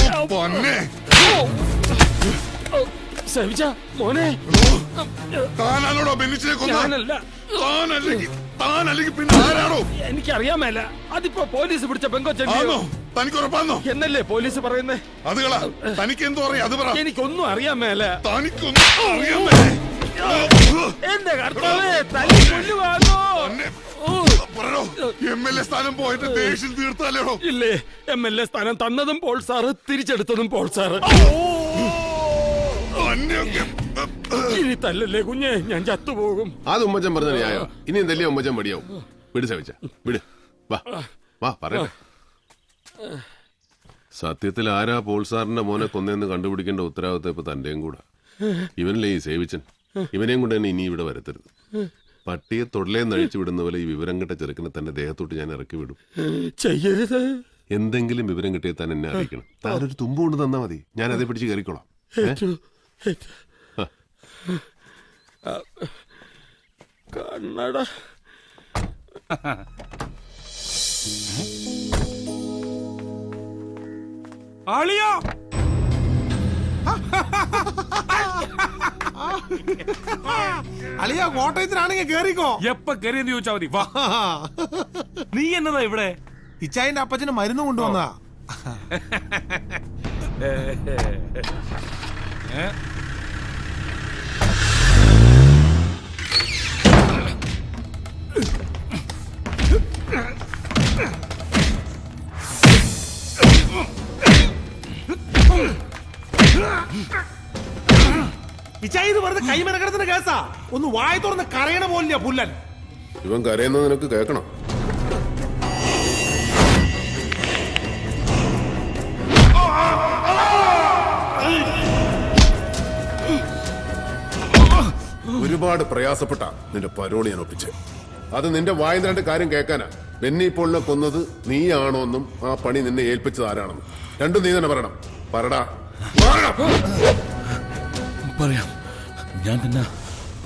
സേവിച്ച മോനെ, താനാണോടോ ബെന്നിച്ചിനെ കൊന്നത്? എനിക്കറിയാമല്ല. അതിപ്പോ പോലീസ് പിടിച്ച പെങ്കൊച്ചോ? തനിക്ക് ഉറപ്പാന്നോ? എന്നല്ലേ പോലീസ് പറയുന്നേ? അതുകളാ, തനിക്ക് എന്തോ അറിയാം, അത് പറ. എനിക്കൊന്നും അറിയാൻ മേല. തനിക്കൊന്നും അറിയാൻ മേല. എന്റെ കർത്താവേ, തല്ലി കൊല്ലുവാങ്ങോ? MLA സ്ഥാനം പോയിട്ട് ദേഷ്യം തീർത്താലോ? ഇല്ലേ, MLA സ്ഥാനം തന്നതും പോൾ സാറ്, തിരിച്ചെടുത്തതും പോൾ സാറ്. ഇനി തല്ലല്ലേ കുഞ്ഞെ, ഞാൻ ചത്തുപോകും. അത് ഉമ്മച്ചൻ പറഞ്ഞ ന്യായോ? ഇനി എന്തല്ലേ ഉമ്മച്ചൻ മടിയാവും. വിട് സവിച്ച, വിട്. വാ പറയട്ടെ. സത്യത്തിൽ ആരാ പോൾ സാറിന്റെ മോനെ കൊന്നെന്ന് കണ്ടുപിടിക്കേണ്ട ഉത്തരവാദിത്തം ഇപ്പൊ തന്റെയും കൂടെ. ഇവനല്ലേ ഈ സേവിച്ചൻ. ഇവനെയും കൊണ്ട് തന്നെ ഇനി ഇവിടെ വരത്തരുത്. പട്ടിയെ തൊടലേന്ന് അഴിച്ചു വിടുന്ന പോലെ ഈ വിവരം കിട്ട ചെറുക്കിനെ തന്നെ ദേഹത്തോട്ട് ഞാൻ ഇറക്കി വിടും. ചെയ്യരുത്. എന്തെങ്കിലും വിവരം കിട്ടിയാൽ താൻ എന്നെ അറിയിക്കണം. താനൊരു തുമ്പ് കൊണ്ട് തന്നാ മതി, ഞാൻ അതേ പിടിച്ച് കയറിക്കോളാം. കണ്ണട. അളിയോ, അളിയ കോട്ടയത്തിനാണെങ്കിൽ കേറിക്കോ. എപ്പ കയറിയെന്ന് ചോദിച്ചാ മതി. നീ എന്നതാ ഇവിടെ? ഇച്ചായന്റെ അപ്പച്ചന് മരുന്ന് കൊണ്ടുവന്നാ. ഇച്ചായി, ഇത് വെറുതെ കൈമനക്കടത്തിന്റെ കേസാ. ഒന്ന് വായ തുറന്ന് കരയണ പോലില്ല പുല്ലൻ. ഇവൻ കരയുന്നത് നിനക്ക് കേൾക്കണം. ഒരുപാട് പ്രയാസപ്പെട്ട നിന്റെ പരോളി ഞാൻ ഒപ്പിച്ച്. അത് നിന്റെ വായിന്ന് രണ്ട് കാര്യം കേൾക്കാനാ. ബെന്നി പോളിനെ കൊന്നത് നീയാണോന്നും ആ പണി നിന്നെ ഏൽപ്പിച്ചത് ആരാണെന്നും രണ്ടും നീ തന്നെ പറയണം. പറടാ. പറയാം, ഞാൻ തന്നെ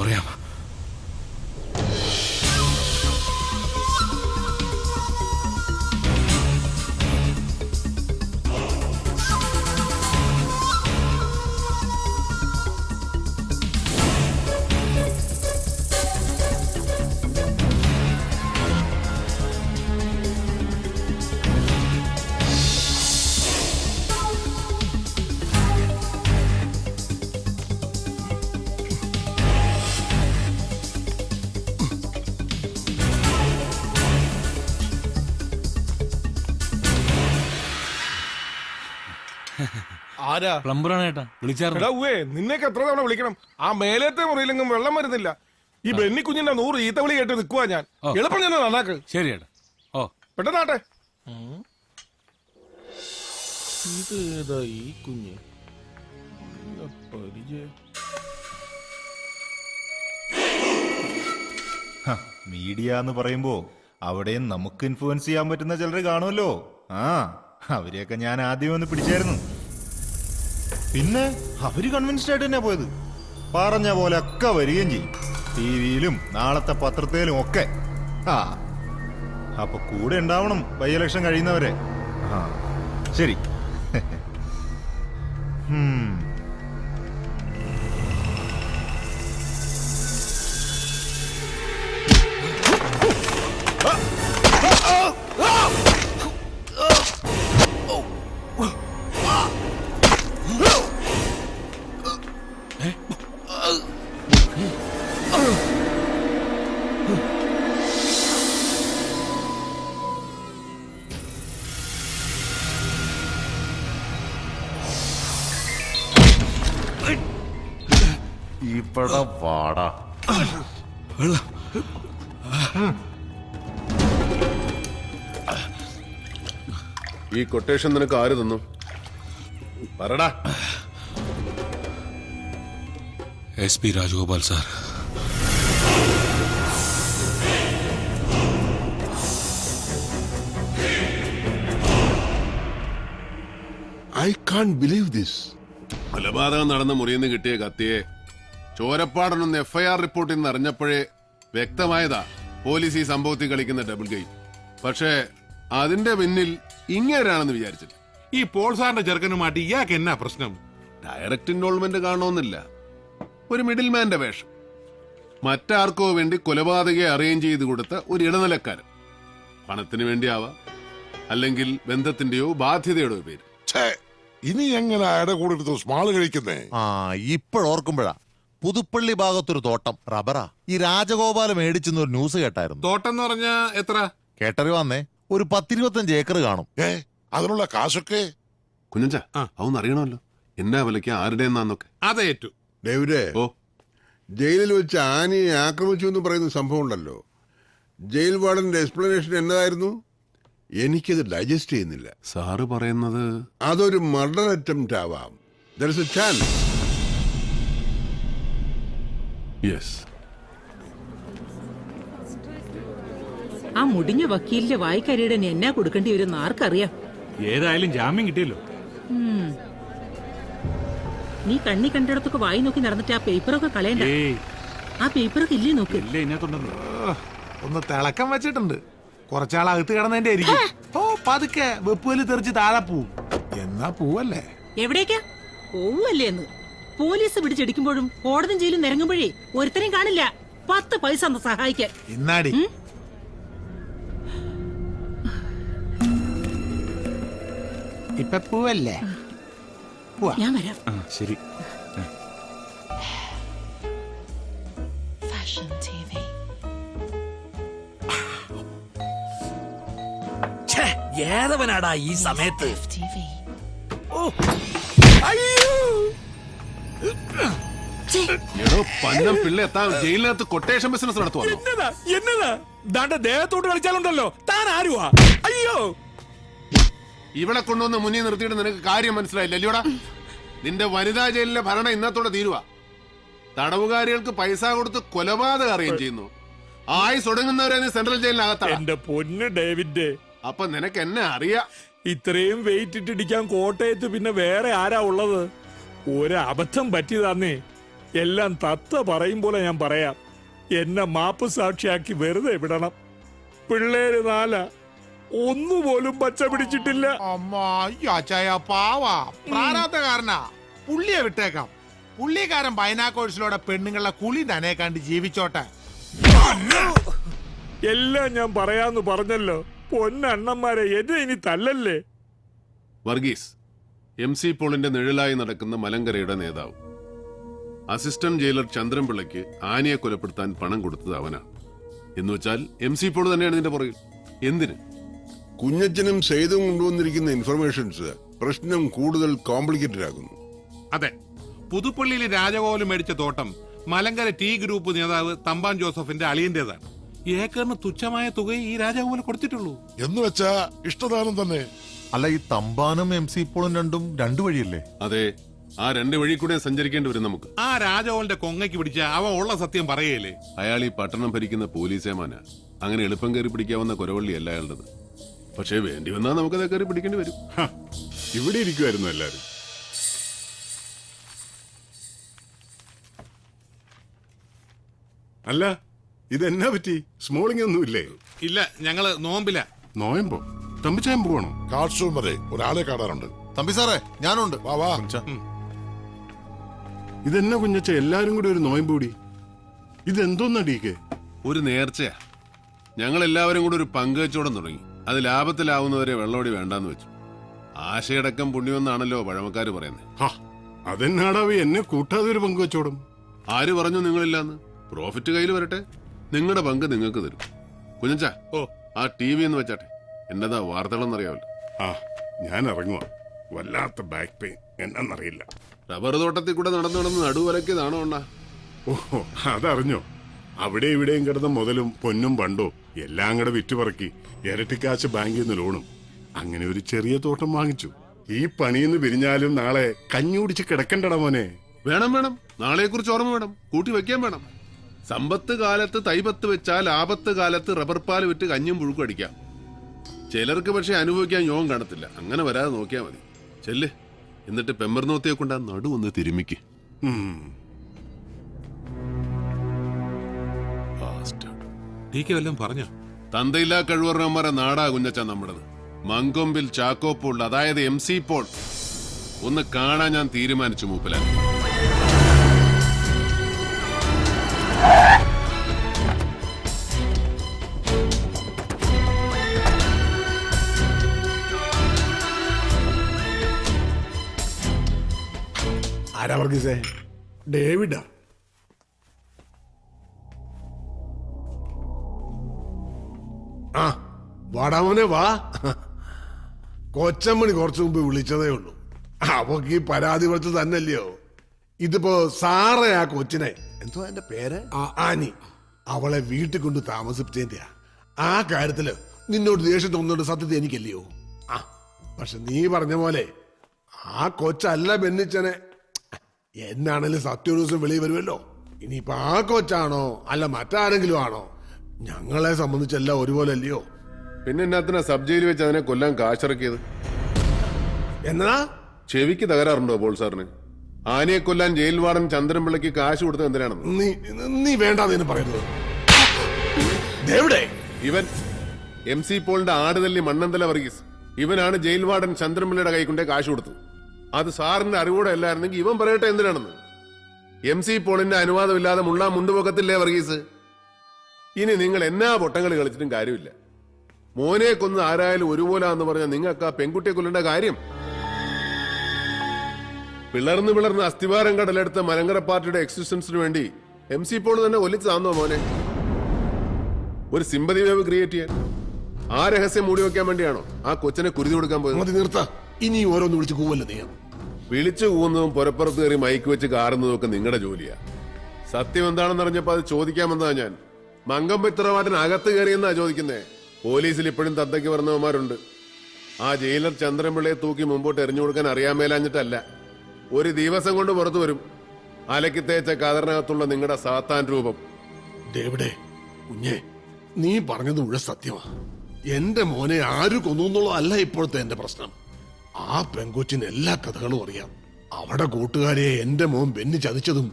പറയാം. ആരാ? പ്ലംബറാണ് ഏട്ടാ. വിളിച്ചായിരുന്നു. നിന്നേക്ക് എത്ര തവണ വിളിക്കണം? ആ മേലത്തെ മുറിയിലെങ്കിലും വെള്ളം വരുന്നില്ല. ഈ ബെന്നി കുഞ്ഞിന്റെ 100 ഈത്ത വിളി കേട്ട് നിൽക്കുവാ ഞാൻ. എളുപ്പം ഞാൻ നന്നാക്ക്. ശരി ഏട്ടാ. ഓ പെട്ടെന്നാട്ടെ. ഇതേതാ ഈ കുഞ്ഞ്? പരിചയം. മീഡിയ എന്ന് പറയുമ്പോ അവിടെയും നമുക്ക് ഇൻഫ്ലുവൻസ് ചെയ്യാൻ പറ്റുന്ന ചിലർ കാണുമല്ലോ. അവരെയൊക്കെ ഞാൻ ആദ്യം ഒന്ന് പിടിച്ചായിരുന്നു. പിന്നെ അവര് കൺവിൻസ്ഡ് ആയിട്ട് തന്നെ പോയത്. പറഞ്ഞ പോലെ ഒക്കെ വരികയും ചെയ്യും, ടിവിയിലും നാളത്തെ പത്രത്തിലും ഒക്കെ. അപ്പൊ കൂടെ ഉണ്ടാവണം ബൈ ഇലക്ഷൻ കഴിയുന്നവരെ. ശരി. ഇവിടെ വാടാ. ഈ കൊട്ടേഷൻ നിനക്ക് ആര് തന്നു? പറടാ. SP Rajagopal sir. I can't believe this. കൊലപാതകം നടന്ന മുറിയിൽ നിന്ന് കിട്ടിയ കത്തിയെ ചോരപ്പാടനൊന്ന് FIR റിപ്പോർട്ടിൽ നിന്ന് അറിഞ്ഞപ്പോഴേ വ്യക്തമായതാ പോലീസ് ഈ സംഭവത്തിൽ കളിക്കുന്ന ഡബിൾ ഗെയിം. പക്ഷേ അതിന്റെ പിന്നിൽ ഇങ്ങേരാണെന്ന് വിചാരിച്ചില്ല. ഈ പോൾ സാറിന്റെ ചെറുക്കനുമായിട്ട് ഇയാൾക്ക് എന്നാ പ്രശ്നം? ഡയറക്റ്റ് ഇൻവോൾവ്മെന്റ് കാണണമെന്നില്ല, ഒരു മിഡിൽ മാന്റെ വേഷം. മറ്റാർക്കോ വേണ്ടി കൊലപാതകയെ അറേഞ്ച് ചെയ്ത് കൊടുത്ത ഒരു ഇടനിലക്കാരൻ. പണത്തിന് വേണ്ടിയാവാം, അല്ലെങ്കിൽ ബന്ധത്തിന്റെയോ ബാധ്യതയുടെയോ പേര്. ഇനി എങ്ങനെ അയാളുടെ കൂടെ എടുത്ത് സ്മാള് കഴിക്കുന്നേ? ഇപ്പോഴോർക്കുമ്പോഴാ പുതുപ്പള്ളി ഭാഗത്തൊരു തോട്ടം റബ്ബറാ ഈ രാജഗോപാലം മേടിച്ചെന്നൊരു ന്യൂസ് കേട്ടായിരുന്നു. തോട്ടം എന്ന് പറഞ്ഞാ എത്ര? കേട്ടറി വന്നേ, ഒരു 10-25 ഏക്കർ കാണും. അതിനുള്ള കാശൊക്കെ കുഞ്ഞഞ്ച അതൊന്നും അറിയണമല്ലോ, എന്നാ വിലയ്ക്ക് ആരുടെ എന്നാന്നൊക്കെ. അതേറ്റു. ഡേവിഡേ, ജയിലിൽ വെച്ച് ആനയെ ആക്രമിച്ചു എന്ന് പറയുന്ന സംഭവം ഉണ്ടല്ലോ, ജയിൽ വാർഡന്റെ എക്സ്പ്ലനേഷൻ എന്നതായിരുന്നു? എനിക്കത് ഡൈജസ്റ്റ് ചെയ്യുന്നില്ല. സാറ് പറയുന്നത് അതൊരു മർഡർ അറ്റംപ്റ്റ് ആവാം. There is a chance. Yes. ആ മുടിഞ്ഞ വക്കീലിന്റെ വായിക്കരിയുടെ എന്നാ കൊടുക്കേണ്ടി വരും ആർക്കറിയാം. ഏതായാലും ജാമ്യം കിട്ടിയല്ലോ. നീ കണ്ണി കണ്ടിടത്തൊക്കെ വായി നോക്കി നടന്നിട്ട് ആ പേപ്പറൊക്കെ കളയണ്ട. ആ പേപ്പറൊക്കെ ഇല്ലേ നോക്ക്. ഒന്ന് തിളക്കം വെച്ചിട്ടുണ്ട്, കുറച്ചാളകത്ത് കിടന്നതിന്റെ ആയിരിക്കും. പതുക്കെ വെപ്പുവല് തെറിച്ച് താഴെ പോവും. എന്നാ പോവല്ലേ? എവിടേക്കാ പോവല്ലേ എന്ന്? പോലീസ് പിടിച്ചെടുക്കുമ്പോഴും കോടതിയും ജയിലും നിരങ്ങുമ്പോഴേ ഒരുത്തരെയും കാണില്ല 10 പൈസ ഒന്ന് സഹായിക്കാൻ. ഇന്നാടി ഇപ്പൊ പോവല്ലേ? ഞാൻ വരാം. ശരി. ഏതവനാടാ ഈ സമയത്ത്? പന്നം പിള്ള എത്താൻ ജയിലിനകത്ത് കൊട്ടേഷൻ ബിസിനസ് നടത്തുവാ. എന്നതാ ദാണ്ട ദേഹത്തോട്ട് കളിച്ചാലുണ്ടല്ലോ, താൻ ആരുവാ? അയ്യോ, ഇവിടെ കൊണ്ടുവന്ന് മുന്നിൽ നിർത്തിയിട്ട് നിനക്ക് കാര്യം മനസ്സിലായില്ല അല്ലയോടാ? നിന്റെ വനിതാ ജയിലിലെ ഭരണം ഇന്നത്തോടെ തീരുവാ. തടവുകാരികൾക്ക് പൈസ കൊടുത്ത് കൊലപാതകം അറിയുകയും ചെയ്യുന്നു. ആയുസ് ഒടുങ്ങുന്നവരെ നീ സെൻട്രൽ ജയിലിനകത്താണ്. എന്റെ പൊന്ന് ഡേവിഡ്, അപ്പൊ നിനക്ക് എന്നെ അറിയാം. ഇത്രയും വെയിറ്റ് ഇട്ടിടിക്കാൻ കോട്ടയത്ത് പിന്നെ വേറെ ആരാ ഉള്ളത്? ഒരബദ്ധം പറ്റിയതാന്നേ. എല്ലാം തത്ത പറയും പോലെ ഞാൻ പറയാം. എന്നെ മാപ്പ് സാക്ഷിയാക്കി വെറുതെ വിടണം. പിള്ളേര് 4, ഒന്നുപോലും പച്ച പിടിച്ചിട്ടില്ല. പാവാ പ്രാരാബ്ധകാരനാ. പുള്ളിയെ വിട്ടേക്കാം. പുള്ളിക്കാരൻ ബൈനാക്കോഴ്സിലൂടെ പെണ്ണുങ്ങളുടെ കുളി തന്നെ കണ്ട് ജീവിച്ചോട്ടെ. എല്ലാം ഞാൻ പറയാന്ന് പറഞ്ഞല്ലോ. പൊന്നണ്ണന്മാരെ, എന്നെ ഇനി തല്ലല്ലേ. വർഗീസ് MC പോളിന്റെ നിഴലായി നടക്കുന്ന മലങ്കരയുടെ നേതാവ്. അസിസ്റ്റന്റ് ജയിലർ ചന്ദ്രൻപിള്ളയ്ക്ക് ആനയെ കൊലപ്പെടുത്താൻ പണം കൊടുത്തത് അവനാണ്. എന്നുവെച്ചാൽ MC പോൾ തന്നെയാണ് ഇതിന്റെ പുറകിൽ. എന്തിന്? കുഞ്ഞച്ചനും സെയ്തും കൊണ്ടുവന്നിരിക്കുന്ന ഇൻഫർമേഷൻസ് പ്രശ്നം കൂടുതൽ കോംപ്ലിക്കേറ്റഡ് ആകുന്നു. അതെ, പുതുപ്പള്ളിയിൽ രാജഗോപാലം മേടിച്ച തോട്ടം മലങ്കര T ഗ്രൂപ്പ് നേതാവ് തമ്പാൻ ജോസഫിന്റെ അളിയന്റേതാണ്. ഏക്കറിന് തുച്ഛമായ തുകയെ ഈ രാജഗോപാലം കൊടുത്തിട്ടുള്ളൂ. എന്ന് വെച്ചാ ഇഷ്ടദാനം തന്നെ. അല്ല, ഈ തമ്പാനും MC പോളും രണ്ടും 2 വഴിയല്ലേ? അതെ, ആ 2 വഴി കൂടെ സഞ്ചരിക്കേണ്ടി വരും നമുക്ക്. ആ രാജകോലിന്റെ കൊങ്ങയ്ക്ക് പിടിച്ച അവൻ ഉള്ള സത്യം പറയല്ലേ? അയാൾ ഈ പട്ടണം ഭരിക്കുന്ന പോലീസേമാനാ. അങ്ങനെ എളുപ്പം കയറി പിടിക്കാവുന്ന കുരവള്ളിയല്ല അയാളുടേത്. പക്ഷേ വേണ്ടി വന്നാൽ നമുക്കത് കയറി പിടിക്കേണ്ടി വരും. ഇവിടെ ഇരിക്കുമായിരുന്നു എല്ലാരും. അല്ല, ഇതെന്നാ പറ്റി? സ്മോളിംഗ് ഒന്നും ഇല്ലേ? ഇല്ല, ഞങ്ങള് നോമ്പില്ല. നോയമ്പോ? തമ്പിച്ചായം പോകണോ? കാർഷൂം വരെ ഒരാളെ കാണാറുണ്ട്. തമ്പി സാറേ, ഞാനുണ്ട്. വാ വാ. ഇതെന്നാ കുഞ്ഞച്ച എല്ലാരും കൂടി ഒരു നോയമ്പ് കൂടി? ഇതെന്തോന്നാ ഡീക്കെ? ഒരു നേർച്ചയാ. ഞങ്ങൾ എല്ലാവരും കൂടി ഒരു പങ്കുവെച്ചോടം തുടങ്ങി. അത് ലാഭത്തിലാവുന്നവരെ വെള്ളോടി വേണ്ടാന്ന് വെച്ചു. ആശയടക്കം പുണ്യമെന്നാണല്ലോ പഴമക്കാര് പറയുന്നത്. അതെന്നാടാവി എന്നെ കൂട്ടാതെ ഒരു പങ്കുവെച്ചോടും? ആര് പറഞ്ഞു നിങ്ങളില്ലാന്ന്? പ്രോഫിറ്റ് കയ്യിൽ വരട്ടെ, നിങ്ങളുടെ പങ്ക് നിങ്ങൾക്ക് തരും. കുഞ്ഞച്ച, ആ TV എന്ന് വെച്ചാട്ടെ. എന്നതാ വാർത്തകളെന്നറിയാമല്ലോ. ഞാൻ ഇറങ്ങുക. വല്ലാത്ത ബാക്ക് പെയിൻ, എന്നറിയില്ല. റബ്ബർ തോട്ടത്തിൽ കൂടെ നടന്ന് നടുവലക്കിയതാണോ അണ്ണാ? ഓഹോ, അതറിഞ്ഞോ? അവിടെ ഇവിടെയും കിടന്ന മുതലും പൊന്നും പണ്ടോ എല്ലാം കൂടെ വിറ്റുപറക്കി ഇരട്ടിക്കാശ് ബാങ്കിൽ നിന്ന് ലോണും അങ്ങനെ ഒരു ചെറിയ തോട്ടം വാങ്ങിച്ചു. ഈ പണിയിന്ന് പിരിഞ്ഞാലും നാളെ കഞ്ഞി കുടിച്ച് കിടക്കണ്ടടാ മോനെ. വേണം വേണം, നാളെ കുറിച്ച് ഓർമ്മ വേണം, കൂട്ടി വെക്കാൻ വേണം. സമ്പത്ത് കാലത്ത് തൈപത്ത് വെച്ചാൽ ആപത്ത് കാലത്ത് റബ്ബർ പാൽ വിറ്റ് കഞ്ഞും പുഴുക്കും അടിക്കാം. ചിലർക്ക് പക്ഷെ അനുഭവിക്കാൻ യോഗം കാണത്തില്ല. അങ്ങനെ വരാതെ നോക്കിയാൽ മതി. ചെല്ല്, എന്നിട്ട് പെമ്പർനോത്തിയെ കൊണ്ട് ആ നടുവൊന്ന് തിരുമിക്ക്. പറഞ്ഞോ? തന്തയില്ലാ കഴിവറന്മാരെ നാടാ കുഞ്ഞച്ച നമ്മുടേത്. മങ്കൊമ്പിൽ ചാക്കോ പോൾ, അതായത് MC പോൾ ഒന്ന് കാണാൻ ഞാൻ തീരുമാനിച്ചു മൂപ്പിലാൻ. ആരാ വർഗീസേ? ഡേവിഡാ? ആ, വാടാമോനെ വാ. കൊച്ചമ്മണി കുറച്ചു മുമ്പ് വിളിച്ചതേ ഉള്ളൂ. അവക്ക് ഈ പരാതി കുറച്ച് തന്നെയല്ലയോ. ഇതിപ്പോ സാറേ ആ കൊച്ചിനെ, എന്തോ എന്റെ പേര്, ആനി, അവളെ വീട്ടിൽ കൊണ്ട് താമസിപ്പിച്ചതിന്റെയാ. ആ കാര്യത്തില് നിന്നോട് ദേഷ്യം തോന്നുന്നുണ്ട്, സത്യത്തെ എനിക്കല്ലയോ. പക്ഷെ നീ പറഞ്ഞ പോലെ ആ കൊച്ചല്ല ബെന്നിച്ചനെ. എന്നാണേലും സത്യ ഒരു ദിവസം വെളിയിൽ വരുമല്ലോ. ഇനിയിപ്പൊ ആ കൊച്ചാണോ അല്ല മറ്റാരെങ്കിലും ആണോ, ഞങ്ങളെ സംബന്ധിച്ചെല്ലാം ഒരുപോലെ അല്ലയോ. പിന്നെ എന്നാത്തിനാ സബ് ജയിലിൽ വെച്ച് അതിനെ കൊല്ലാൻ കാശിറക്കിയത്? എന്നാ ചെവിക്ക് തകരാറുണ്ടോ പോൾ സാറിന്? ആനയെ കൊല്ലാൻ ജയിൽ വാർഡൻ ചന്ദ്രൻപിള്ളയ്ക്ക് കാശ് കൊടുത്തത് എന്തിനാണെന്ന്? നീ വേണ്ടാന്ന് പറയുന്നത്. ഇവൻ MC പോളിന്റെ ആടുതല്ലി മണ്ണന്തല വർഗീസ്. ഇവനാണ് ജയിൽ വാർഡൻ ചന്ദ്രൻപിള്ളയുടെ കൈ കൊണ്ടേ കാശ് കൊടുത്തത്. അത് സാറിന്റെ അറിവോടെ അല്ലായിരുന്നെങ്കിൽ ഇവൻ പറയട്ടെ എന്തിനാണെന്ന്. MC പോളിന്റെ അനുവാദമില്ലാതെ മുണ്ടുപോക്കത്തില്ലേ വർഗീസ്? ഇനി നിങ്ങൾ എന്നാ പൊട്ടങ്ങൾ കളിച്ചിട്ടും കാര്യമില്ല. മോനെ കൊന്ന് ആരായാലും ഒരുപോലാന്ന് പറഞ്ഞാൽ നിങ്ങൾക്ക് ആ പെൺകുട്ടിയെ കൊല്ലേണ്ട കാര്യം. പിളർന്ന് അസ്ഥിവാരം കടലെടുത്ത മലങ്കര പാർട്ടിയുടെ എക്സിസ്റ്റൻസിന് വേണ്ടി MC പോൾ തന്നെ കൊല്ലിച്ചാന്നോ മോനെ? ഒരു സിമ്പതി വേവ് ക്രിയേറ്റ് ചെയ്യാൻ? ആ രഹസ്യം മൂടി വെക്കാൻ വേണ്ടിയാണോ ആ കൊച്ചിനെ കുരുതി കൊടുക്കാൻ പോയത്? ഇനി ഓരോന്ന് വിളിച്ചു കൂവല്ല നീ. വിളിച്ചു കൂവുന്നതും പുറപ്പുറത്ത് കയറി മൈക്ക് വെച്ച് കാറുന്നതും ഒക്കെ നിങ്ങളുടെ ജോലിയാ. സത്യം എന്താണെന്ന് അറിഞ്ഞപ്പോ അത് ചോദിക്കാമെന്നാ ഞാൻ. മങ്കമ്പിത്രമാറ്റൻ അകത്ത് കയറിയെന്നാ ചോദിക്കുന്നേ. പോലീസിൽ ഇപ്പോഴും തത്തയ്ക്ക് പറഞ്ഞവന്മാരുണ്ട്. ആ ജയിലർ ചന്ദ്രൻപിള്ളയെ തൂക്കി മുമ്പോട്ട് എറിഞ്ഞു കൊടുക്കാൻ അറിയാൻ മേലാഞ്ഞിട്ടല്ല. ഒരു ദിവസം കൊണ്ട് പുറത്തു വരും അലക്കി തേച്ച കതറിനകത്തുള്ള നിങ്ങളുടെ സാത്താൻ രൂപം. ഡേവിഡേ കുഞ്ഞെ, നീ പറഞ്ഞത് മുഴുവൻ സത്യമാ. എന്റെ മോനെ ആര് കൊന്നു എന്നുള്ളതല്ല ഇപ്പോഴത്തെ എന്റെ പ്രശ്നം. ആ പെങ്കൊച്ചിന് എല്ലാ കഥകളും അറിയാം. അവിടെ കൂട്ടുകാരെ എന്റെ മോൻ ബെന്നി ചതിച്ചതും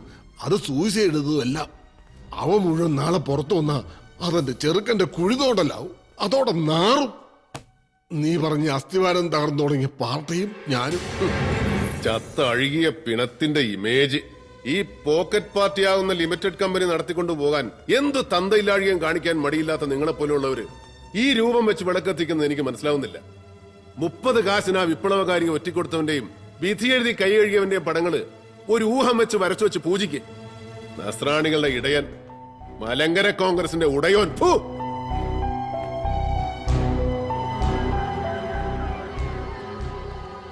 അത് സൂയിസൈഡ് ചെയ്തതും എല്ലാം. അവ മുഴുവൻ നാളെ പുറത്തു വന്നാ അതെന്റെ ചെറുക്കന്റെ കുഴിതോണ്ടല്ലാവും. അതോടെ നാറും. നീ പറഞ്ഞ അസ്ഥിവാരം തകർന്നു തുടങ്ങിയ പാർട്ടിയും ഞാനും. ചത്ത അഴുകിയ പിണത്തിന്റെ ഇമേജ് ഈ പോക്കറ്റ് പാർട്ടിയാവുന്ന ലിമിറ്റഡ് കമ്പനി നടത്തിക്കൊണ്ടു പോകാൻ എന്ത് തന്തയില്ലാഴികം കാണിക്കാൻ മടിയില്ലാത്ത നിങ്ങളെപ്പോലുള്ളവര് ഈ രൂപം വെച്ച് വിളക്കെത്തിക്കുന്നത് എനിക്ക് മനസ്സിലാവുന്നില്ല. 30 കാശിന് ആ വിപ്ലവകാരിയെ ഒറ്റിക്കൊടുത്തവന്റെയും വിധി എഴുതി കൈ കഴുകിയവന്റെയും പടങ്ങള് ഒരു ഊഹം വെച്ച് വരച്ചു വെച്ച് പൂജിക്ക്. നസ്രാണികളുടെ ഇടയൻ, മലങ്കര കോൺഗ്രസിന്റെ ഉടയോൻ.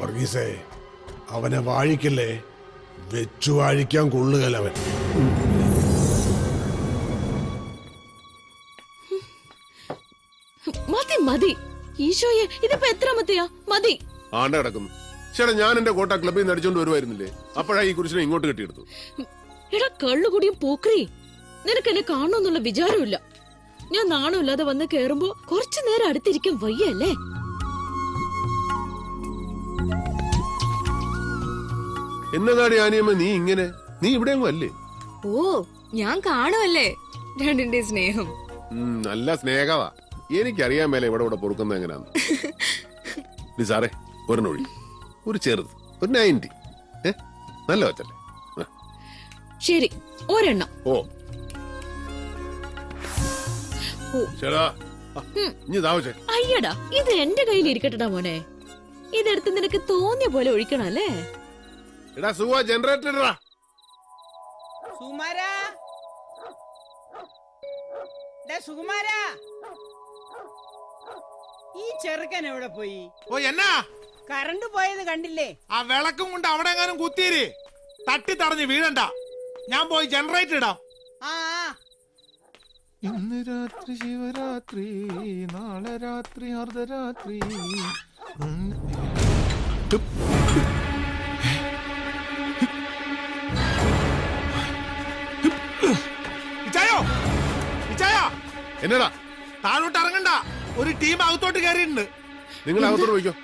വർഗീസേ, അവനെ വാഴിക്കല്ലേ. വെച്ചു വാഴിക്കാൻ കൊള്ളുകയവൻ. മതി മതി ഈശോയെ, ഇതിപ്പോ എത്രാമത്തെയാ? മതി. ആണ്ട കിടക്കുന്നു. ചേട്ടാ ഞാൻ എന്റെ കോട്ട ക്ലബിൽ നിന്ന് അടിച്ചോണ്ട് വരുമായിരുന്നില്ലേ? അപ്പോഴാ ഈ കുരിശിനെ ഇങ്ങോട്ട് കെട്ടിയെടുത്തു. എടാ കള്ളുകൂടിയും പോക്രി, നിനക്ക് എന്നെ കാണണമെന്നുള്ള വിചാരമില്ല. ഞാൻ നാണമില്ലാതെ വന്ന് കേറുമ്പോ കുറച്ചു നേരം അടുത്തിരിക്കാൻ വയ്യല്ലേ? എന്നതാടി ആനിയമ്മ നീ ഇങ്ങനെ? നീ ഇവിടെ അല്ലേ? ഓ ഞാൻ കാണുമല്ലേ രണ്ടിന്റെ സ്നേഹം. നല്ല സ്നേഹവാ. എനിക്കറിയാൻ മേലെ ഇവിടെ ഇവിടെ പൊറുക്കുന്നത് എങ്ങനെയാന്ന്. നീ സാറേ ഒരെണ്ണൊഴി, ഒരു ചെറുത്, ഒരു 90. നല്ല വച്ചല്ലേ? ശരി ഒരെണ്ണം. ഓ ചേടാ ഇനി താവച്ചേ. അയ്യടാ ഇത് എന്റെ കയ്യിൽ ഇരിക്കട്ടടാ മോനെ. ഇതെടുത്ത് നിനക്ക് തോന്നിയ പോലെ ഒഴിക്കണം അല്ലേ? എടാ സുഖ ജനറേറ്റർ സുകുമാരാ, ഈ ചെറുക്കൻ എവിടെ പോയി? ഓ എന്നാ കറണ്ട് പോയത് കണ്ടില്ലേ? ആ വിളക്കും കൊണ്ട് അവിടെ എങ്ങാനും കുത്തിയിര്, തട്ടി തടഞ്ഞ് വീഴണ്ട. ഞാൻ പോയി ജനറേറ്റർ ഇടാം. ഇന്ന് രാത്രി ശിവരാത്രി, നാളെ രാത്രി അർദ്ധരാത്രി. എന്നടാ താഴോട്ട് ഇറങ്ങണ്ട, ഒരു ടീം അകത്തോട്ട് കയറിയിട്ടുണ്ട്. നിങ്ങൾ അകത്തോട്ട് പോയിക്കോ.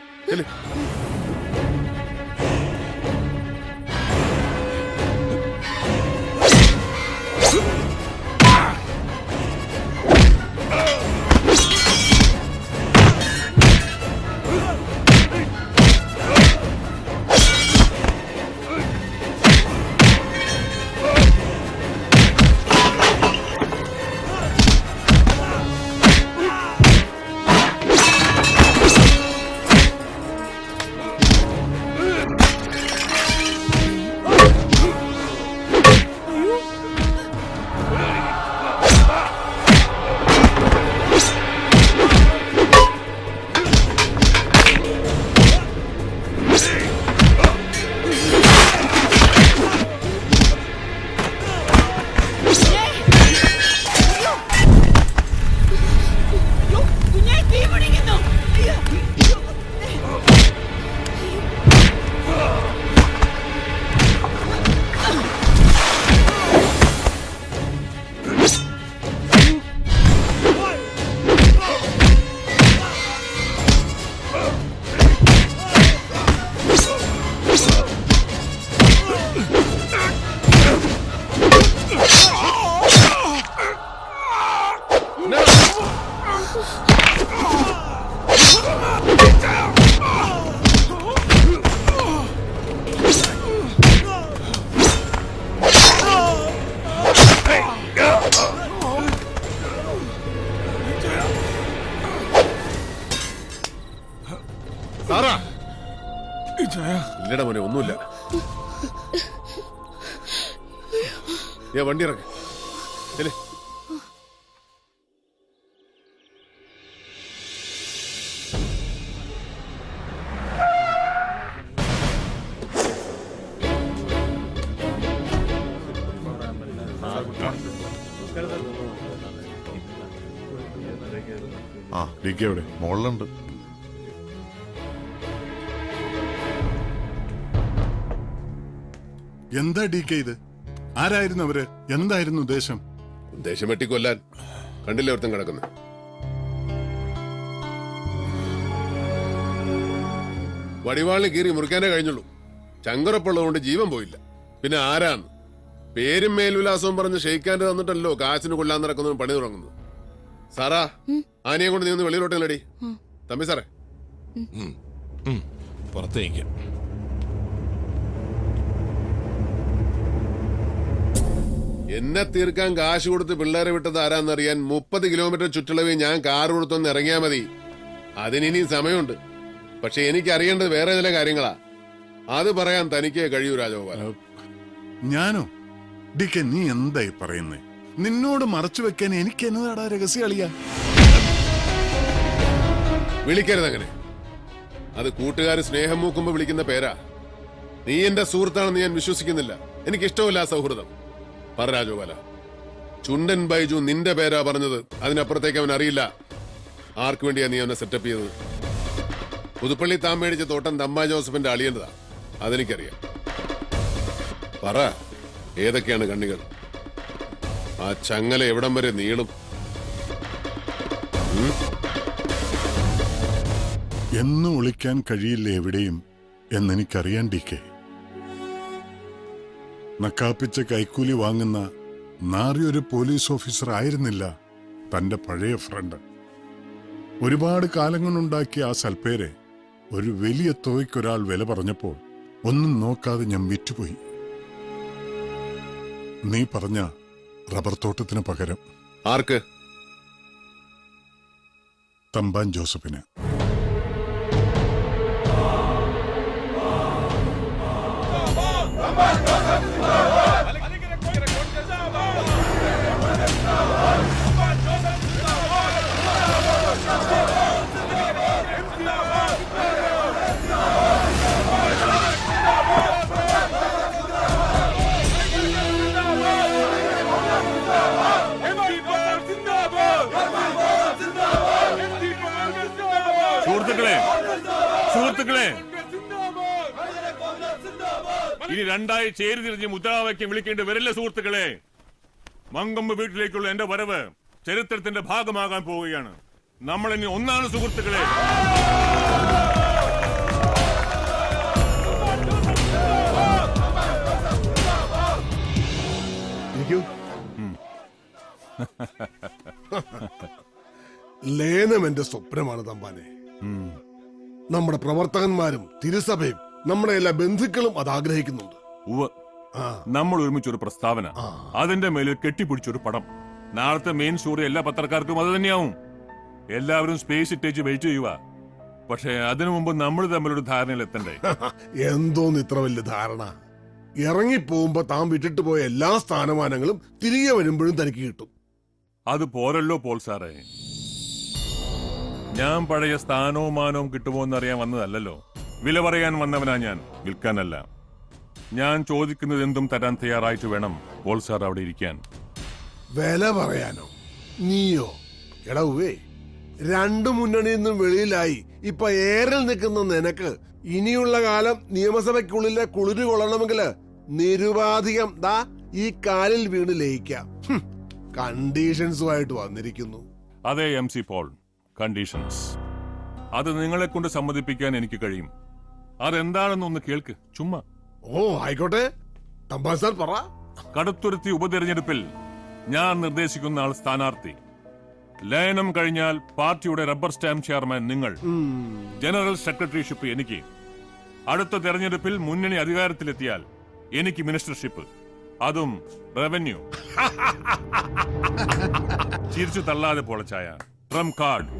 ഇല്ലടാ മോനെ, ഒന്നുമില്ല. വണ്ടി ഇറങ്ങ. ആ ഡി കെ എവിടെ? മുകളിലുണ്ട്. എന്താ ഡി കെ ഇത്? ആരായിരുന്നു അവര്? എന്തായിരുന്നു ഉദ്ദേശം? ഉദ്ദേശം വെട്ടിക്കൊല്ലാൻ. കണ്ടില്ലേ ഒരുത്തം കിടക്കുന്നത്? വടിവാളിന് കീറി മുറിക്കാനേ കഴിഞ്ഞുള്ളൂ. ചങ്കറപ്പുള്ളതുകൊണ്ട് ജീവൻ പോയില്ല. പിന്നെ ആരാന്ന്? പേരും മേൽവിലാസവും പറഞ്ഞ് ഷെയ്ക്കാൻ്റെ തന്നിട്ടല്ലോ കാശിന് കൊല്ലാൻ നടക്കുന്നതും പണി തുടങ്ങുന്നത്. സാറാ, ആനയെ കൊണ്ട് നീ ഒന്ന് വെളിയിലോട്ടല്ലടി. തമ്പി സാറേ പുറത്തേക്ക്. എന്നെ തീർക്കാൻ കാശ് കൊടുത്ത് പിള്ളേരെ വിട്ടത് ആരാന്നറിയാൻ 30 കിലോമീറ്റർ ചുറ്റളവിൽ ഞാൻ കാർ കൊടുത്തൊന്ന് ഇറങ്ങിയാ മതി. അതിനിനി സമയമുണ്ട്. പക്ഷെ എനിക്ക് അറിയേണ്ടത് വേറെ ചില കാര്യങ്ങളാ. അത് പറയാൻ തനിക്കേ കഴിയൂ രാജഗോപാൽ. ഞാനോ? ഡി കെ നീ എന്തായി പറയുന്നേ? നിന്നോട് മറച്ചു വെക്കാൻ എനിക്ക് എന്നതാടാ രഹസ്യം അളിയാ? വിളിക്കരുത് അങ്ങനെ. അത് കൂട്ടുകാര് സ്നേഹം മൂക്കുമ്പോ വിളിക്കുന്ന പേരാ. നീ എന്റെ സുഹൃത്താണെന്ന് ഞാൻ വിശ്വസിക്കുന്നില്ല. എനിക്കിഷ്ടമില്ല ആ സൗഹൃദം. പറ രാജഗോപാല, ചുണ്ടൻ ബൈജു നിന്റെ പേരാ പറഞ്ഞത്. അതിനപ്പുറത്തേക്ക് അവൻ അറിയില്ല. ആർക്കു വേണ്ടിയാ നീ അവനെ സെറ്റപ്പ് ചെയ്തത്? പുതുപ്പള്ളി താൻ മേടിച്ച തോട്ടം തമ്പാൻ ജോസഫിന്റെ അളിയൻ്റെതാ, അതെനിക്കറിയാം. പറ, ഏതൊക്കെയാണ് കണ്ണികൾ? ആ ചങ്ങല എവിടം വരെ നീളും? എന്നും ഒളിക്കാൻ കഴിയില്ല എവിടെയും എന്നെനിക്കറിയാൻ ഡി കെ. നക്കാപ്പിച്ച കൈക്കൂലി വാങ്ങുന്ന നാറിയൊരു പോലീസ് ഓഫീസർ ആയിരുന്നില്ല തന്റെ പഴയ ഫ്രണ്ട്. ഒരുപാട് കാലം കൊണ്ടുണ്ടാക്കിയ ആ സൽപ്പേരെ ഒരു വലിയ തുകയ്ക്കൊരാൾ വില പറഞ്ഞപ്പോൾ ഒന്നും നോക്കാതെ ഞാൻ വിറ്റുപോയി. നീ പറഞ്ഞ റബ്ബർ തോട്ടത്തിന് പകരം. ആർക്ക്? തമ്പാൻ ജോസഫിന്. സുഹൃത്തുക്കളെ, ഇനി രണ്ടായി ചേരി തിരിഞ്ഞ് മുദ്രാവാക്യം വിളിക്കേണ്ടി വരില്ല സുഹൃത്തുക്കളെ. മങ്കമ്പ് വീട്ടിലേക്കുള്ള എന്റെ വരവ് ചരിത്രത്തിന്റെ ഭാഗമാകാൻ പോവുകയാണ്. നമ്മൾ ഇനി ഒന്നാണ് സുഹൃത്തുക്കളെ. ലയനം എന്റെ സ്വപ്നമാണ് തമ്പാനെ. നമ്മുടെ പ്രവർത്തകന്മാരും തിരുസഭയും നമ്മുടെ എല്ലാ ബന്ധുക്കളും അത് ആഗ്രഹിക്കുന്നുണ്ട്. നമ്മൾ ഒരുമിച്ചൊരു പ്രസ്താവന, അതിന്റെ മേലിൽ കെട്ടിപ്പിടിച്ചൊരു പടം. നാളത്തെ മെയിൻ സ്റ്റോറി എല്ലാ പത്രക്കാർക്കും അത് തന്നെയാവും. എല്ലാവരും സ്പേസ് ഇട്ടേച്ച് വെയിറ്റ് ചെയ്യുക. പക്ഷെ അതിനു മുമ്പ് നമ്മൾ തമ്മിലൊരു ധാരണയിൽ എത്തണ്ടേ? എന്തോന്ന് ഇത്ര വലിയ ധാരണ? ഇറങ്ങിപ്പോകുമ്പോ താൻ വിട്ടിട്ട് പോയ എല്ലാ സ്ഥാനമാനങ്ങളും തിരികെ വരുമ്പോഴും തനിക്ക് കിട്ടും. അത് പോരല്ലോ പോൾ സാറേ. ഞാൻ പഴയ സ്ഥാനവും മാനവും കിട്ടുമോ എന്നറിയാൻ വന്നതല്ലോ. വില പറയാൻ വന്നവനാ ഞാൻ, വിൽക്കാനല്ല. ഞാൻ ചോദിക്കുന്നത് എന്തും തരാൻ തയ്യാറായിട്ട് വേണം പോൾ സാർ അവിടെ ഇരിക്കാൻ. വില പറയാനോ? നീയോ? എടവേ, രണ്ടു മുന്നണിയിൽ നിന്നും വെളിയിലായി ഇപ്പൊ ഏറിൽ നിൽക്കുന്ന നിനക്ക് ഇനിയുള്ള കാലം നിയമസഭയ്ക്കുള്ളിലെ കുളിര് കൊള്ളണമെങ്കിൽ നിരുപാധികം ദാ ഈ കാലിൽ വീണ് ലയിക്കാം. കണ്ടീഷൻസുമായിട്ട് വന്നിരിക്കുന്നു. അതെ MC പോൾ, കണ്ടീഷൻസ്. അത് നിങ്ങളെ കൊണ്ട് സമ്മതിപ്പിക്കാൻ എനിക്ക് കഴിയും. അതെന്താണെന്നൊന്ന് കേൾക്ക്, ചുമ്മാ. ഓ ആയിക്കോട്ടെ, തമ്പാൻ സാർ പറ. കടുത്തുരുത്തി ഉപതെരഞ്ഞെടുപ്പിൽ ഞാൻ നിർദ്ദേശിക്കുന്ന ആൾ സ്ഥാനാർത്ഥി. ലയനം കഴിഞ്ഞാൽ പാർട്ടിയുടെ റബ്ബർ സ്റ്റാമ്പ് ചെയർമാൻ നിങ്ങൾ, ജനറൽ സെക്രട്ടറിഷിപ്പ് എനിക്ക്. അടുത്ത തെരഞ്ഞെടുപ്പിൽ മുന്നണി അധികാരത്തിലെത്തിയാൽ എനിക്ക് മിനിസ്റ്റർഷിപ്പ്, അതും റവന്യൂ. ചിരിച്ചു തള്ളാതെ പൊളച്ചായ ട്രംപ് കാർഡ്,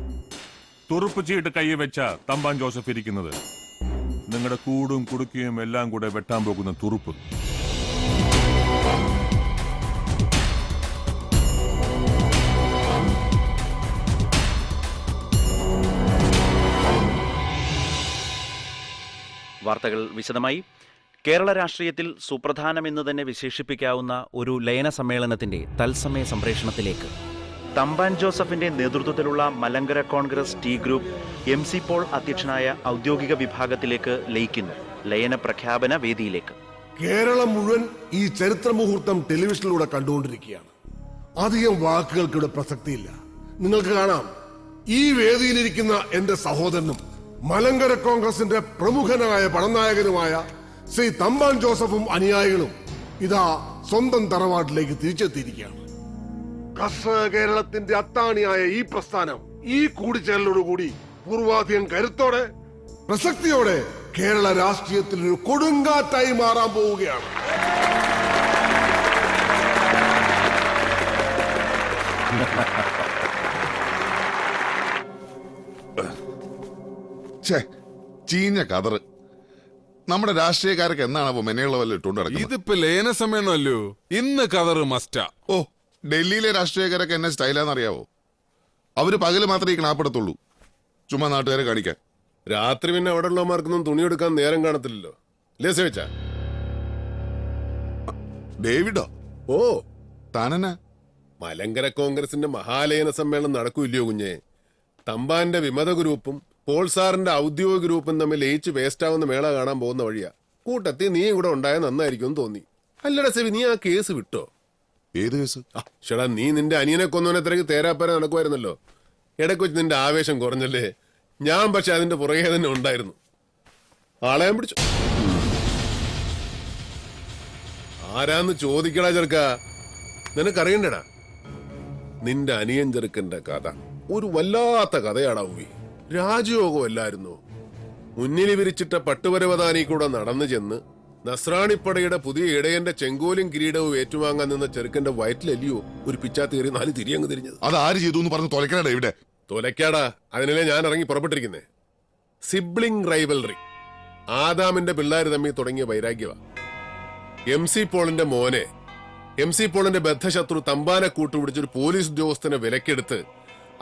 തുറുപ്പ് ചീട്ട് കൈ വെച്ച തമ്പാൻ ജോസഫ് ഇരിക്കുന്നത്. നിങ്ങളുടെ കൂടും കുടുക്കിയും എല്ലാം കൂടെ വെട്ടാൻ പോകുന്ന തുറുപ്പ്. വാർത്തകൾ വിശദമായി. കേരള രാഷ്ട്രീയത്തിൽ സുപ്രധാനമെന്ന് തന്നെ വിശേഷിപ്പിക്കാവുന്ന ഒരു ലയന സമ്മേളനത്തിന്റെ തത്സമയ സംപ്രേഷണത്തിലേക്ക് തമ്പാൻ ജോസഫിന്റെ നേതൃത്വത്തിലുള്ള Malankara Congress T group MC Paul അധ്യക്ഷനായ ഔദ്യോഗിക വിഭാഗത്തിലേക്ക് ലയിക്കുന്നു. ലയന പ്രഖ്യാപന വേദിയിലേക്ക് കേരളം മുഴുവൻ ഈ ചരിത്ര മുഹൂർത്തം ടെലിവിഷനിലൂടെ കണ്ടുകൊണ്ടിരിക്കുകയാണ്. അധികം വാക്കുകൾക്കിവിടെ പ്രസക്തിയില്ല. നിങ്ങൾക്ക് കാണാം, ഈ വേദിയിലിരിക്കുന്ന എന്റെ സഹോദരനും മലങ്കര കോൺഗ്രസിന്റെ പ്രമുഖനായ പടനായകനുമായ ശ്രീ തമ്പാൻ ജോസഫും അനുയായികളും ഇതാ സ്വന്തം തറവാട്ടിലേക്ക് തിരിച്ചെത്തിയിരിക്കുകയാണ്. കർഷക കേരളത്തിന്റെ അത്താണിയായ ഈ പ്രസ്ഥാനം ഈ കൂടിച്ചേരലോടുകൂടി പൂർവാധികം കരുത്തോടെ പ്രസക്തിയോടെ കേരള രാഷ്ട്രീയത്തിൽ ഒരു കൊടുങ്കാറ്റായി മാറാൻ പോവുകയാണ്. ചീഞ്ഞ കതറ്. നമ്മുടെ രാഷ്ട്രീയക്കാരൊക്കെ എന്നാണോ മെനയുള്ള വല്ല ഇട്ടുകൊണ്ട് നടക്കുന്നത്? ഇതിപ്പോ ലയന സമ്മേളനമല്ലോ, ഇന്ന് കതറ് മസ്റ്റാ. ഓ, ഡൽഹിയിലെ രാഷ്ട്രീയക്കാരൊക്കെ എന്നെ സ്റ്റൈലാന്നറിയാവോ? അവര് പകല് മാത്രമേ ഈ ക്ലാപ്പെടുത്തുള്ളൂ, ചുമ്മാ നാട്ടുകാരെ കാണിക്കാൻ. രാത്രി പിന്നെ അവിടെ ഉള്ളമാർക്കൊന്നും തുണിയെടുക്കാൻ നേരം കാണത്തില്ലല്ലോ. ലേസ ഡേവിഡോ? ഓ, താനെന്നാ? മലങ്കര കോൺഗ്രസിന്റെ മഹാലയന സമ്മേളനം നടക്കൂല്ലയോ കുഞ്ഞെ? തമ്പാന്റെ വിമത ഗ്രൂപ്പും പോൾ സാറിന്റെ ഔദ്യോഗിക ഗ്രൂപ്പും തമ്മിൽ ലയിച്ച് വേസ്റ്റാവുന്ന മേള കാണാൻ പോകുന്ന വഴിയാ. കൂട്ടത്തിൽ നീയും കൂടെ ഉണ്ടായ നന്നായിരിക്കും തോന്നി. അല്ലടാ സെവി, നീ ആ കേസ് വിട്ടോ? ഏത് കേസ്? ചേടാ, നീ നിന്റെ അനിയനെ കൊന്നവനെ തിരക്ക് തേരാപ്പര നടക്കുമായിരുന്നല്ലോ. ഇടയ്ക്ക് വെച്ച് നിന്റെ ആവേശം കുറഞ്ഞല്ലേ? ഞാൻ പക്ഷെ അതിന്റെ പുറകെ തന്നെ ഉണ്ടായിരുന്നു. ആളെയാൻ പിടിച്ചു. ആരാന്ന് ചോദിക്കടാ ചെറുക്ക, നിനക്കറിയണ്ടടാ. നിന്റെ അനിയൻ ചെറുക്കന്റെ കഥ ഒരു വല്ലാത്ത കഥയാടാ ഉവി. രാജയോഗം അല്ലായിരുന്നു. മുന്നിൽ വിരിച്ചിട്ട പട്ടുപരവതാനി കൂടെ നടന്നു ചെന്ന് നസ്രാണിപ്പടയുടെ പുതിയ ഇടയന്റെ ചെങ്കോലും കിരീടവും ഏറ്റുവാങ്ങാൻ നിന്ന ചെറുക്കന്റെ വയറ്റിലല്ലയോ ഒരു പിച്ചാത്തി കയറി 4 തിരിയങ്ങ് തിരിഞ്ഞത്. അത് ആര് ചെയ്തു എന്ന് പറഞ്ഞ് തൊലക്കാടാ ഇവിടെ? തൊലക്കാടാ, അതിനല്ലേ ഞാൻ ഇറങ്ങി പുറപ്പെട്ടിരിക്കുന്നേ. സിബ്ലിംഗ് റൈവൽറി, ആദാമിന്റെ പിള്ളേർ തമ്മിൽ തുടങ്ങിയ വൈരാഗ്യവാ. MC പോളിന്റെ മോനെ MC പോളിന്റെ ബദ്ധശത്രു തമ്പാനെ കൂട്ടുപിടിച്ചൊരു പോലീസ് ഉദ്യോഗസ്ഥനെ വിലക്കെടുത്ത്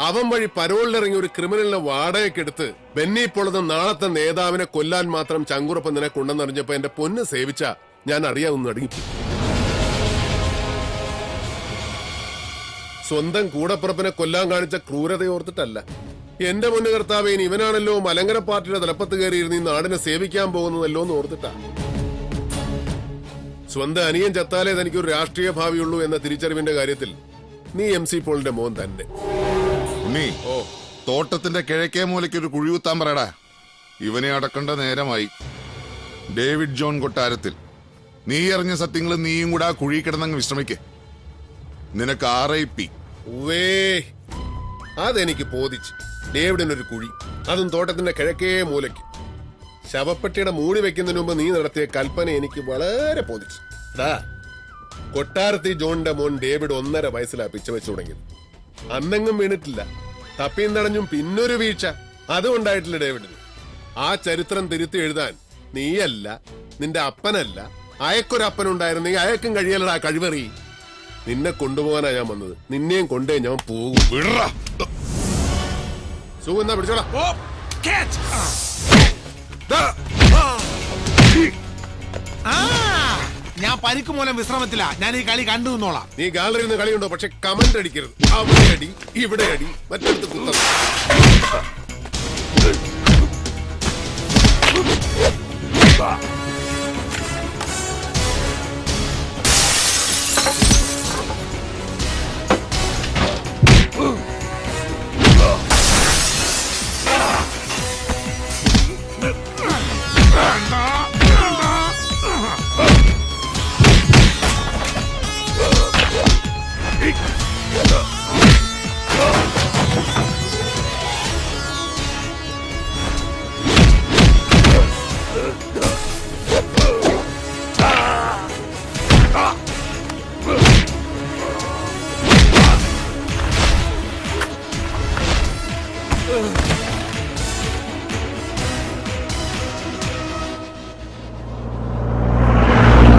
അവൻ വഴി പരോളിലിറങ്ങി ഒരു ക്രിമിനലിനെ വാടകയ്ക്കെടുത്ത് ബെന്നി പോളെന്ന നാളത്തെ നേതാവിനെ കൊല്ലാൻ മാത്രം ചങ്കുറപ്പ് നിനക്കുണ്ടെന്നറിഞ്ഞപ്പോ എന്റെ പൊന്ന് സേവിച്ച ഞാൻ അറിയാവുന്ന അടങ്ങിപ്പോയി. സ്വന്തം കൂടപ്പുറപ്പിനെ കൊല്ലാൻ കാണിച്ച ക്രൂരതയോർത്തിട്ടല്ല. എന്റെ മുന്നു കർത്താവേ, ഇവനാണല്ലോ മലങ്കര പാർട്ടിയുടെ തലപ്പത്ത് കയറിയിരുന്ന് ഈ നാടിനെ സേവിക്കാൻ പോകുന്നതല്ലോ എന്ന് ഓർത്തിട്ടാ. സ്വന്തം അനിയൻ ചത്താലേ തനിക്കൊരു രാഷ്ട്രീയ ഭാവിയുള്ളൂ എന്ന തിരിച്ചറിവിന്റെ കാര്യത്തിൽ നീ MC പോളിന്റെ മോൻ തന്നെ. ഉണ്ണി, തോട്ടത്തിന്റെ കിഴക്കേ മൂലയ്ക്ക് ഒരു കുഴി കുത്താൻ പറയടാ. ഇവനെ അടക്കേണ്ട നേരമായി. ഡേവിഡ് ജോൺ കൊട്ടാരത്തിൽ നീ അറിഞ്ഞ സത്യങ്ങൾ നീയും കൂടെ ആ കുഴി കിടന്നങ്ങ് വിശ്രമിക്കേ. നിനക്ക് RIP. അതെനിക്ക് ബോധിച്ചു. ഡേവിഡിനൊരു കുഴി, അതും തോട്ടത്തിന്റെ കിഴക്കേ മൂലയ്ക്ക്. ശവപ്പെട്ടിയുടെ മൂടി വെക്കുന്നതിന് മുമ്പ് നീ നടത്തിയ കൽപ്പന എനിക്ക് വളരെ ബോധിച്ചു. കൊട്ടാരത്തി ജോണിന്റെ മോൻ ഡേവിഡ് 1.5 വയസ്സിലാ പിച്ച വെച്ചു തുടങ്ങിയത്. അന്നെങ്ങും വീണിട്ടില്ല. തപ്പിയും തടഞ്ഞും പിന്നൊരു വീഴ്ച അതും ഉണ്ടായിട്ടില്ല ഡേവിഡിന്. ആ ചരിത്രം തിരുത്തി എഴുതാൻ നീയല്ല, നിന്റെ അപ്പനല്ല, അയക്കൊരപ്പനുണ്ടായിരുന്നെങ്കിൽ അയക്കും കഴിയലടാ കഴിവറി. നിന്നെ കൊണ്ടുപോകാനാ ഞാൻ വന്നത്. നിന്നെയും കൊണ്ടേ ഞാൻ പോകും. സുഖം പിടിച്ചോളാം. ഞാൻ പരിക്ക് മൂലം വിശ്രമത്തില. ഞാൻ ഈ കളി കണ്ടു നിന്നോളാം. നീ ഗാലറിയിൽ നിന്ന് കളിയുണ്ടോ? പക്ഷെ കമന്റ് അടിക്കരുത്. അവിടെ അടി, ഇവിടെ അടി, മറ്റടുത്ത് കുത്തം. Ugh.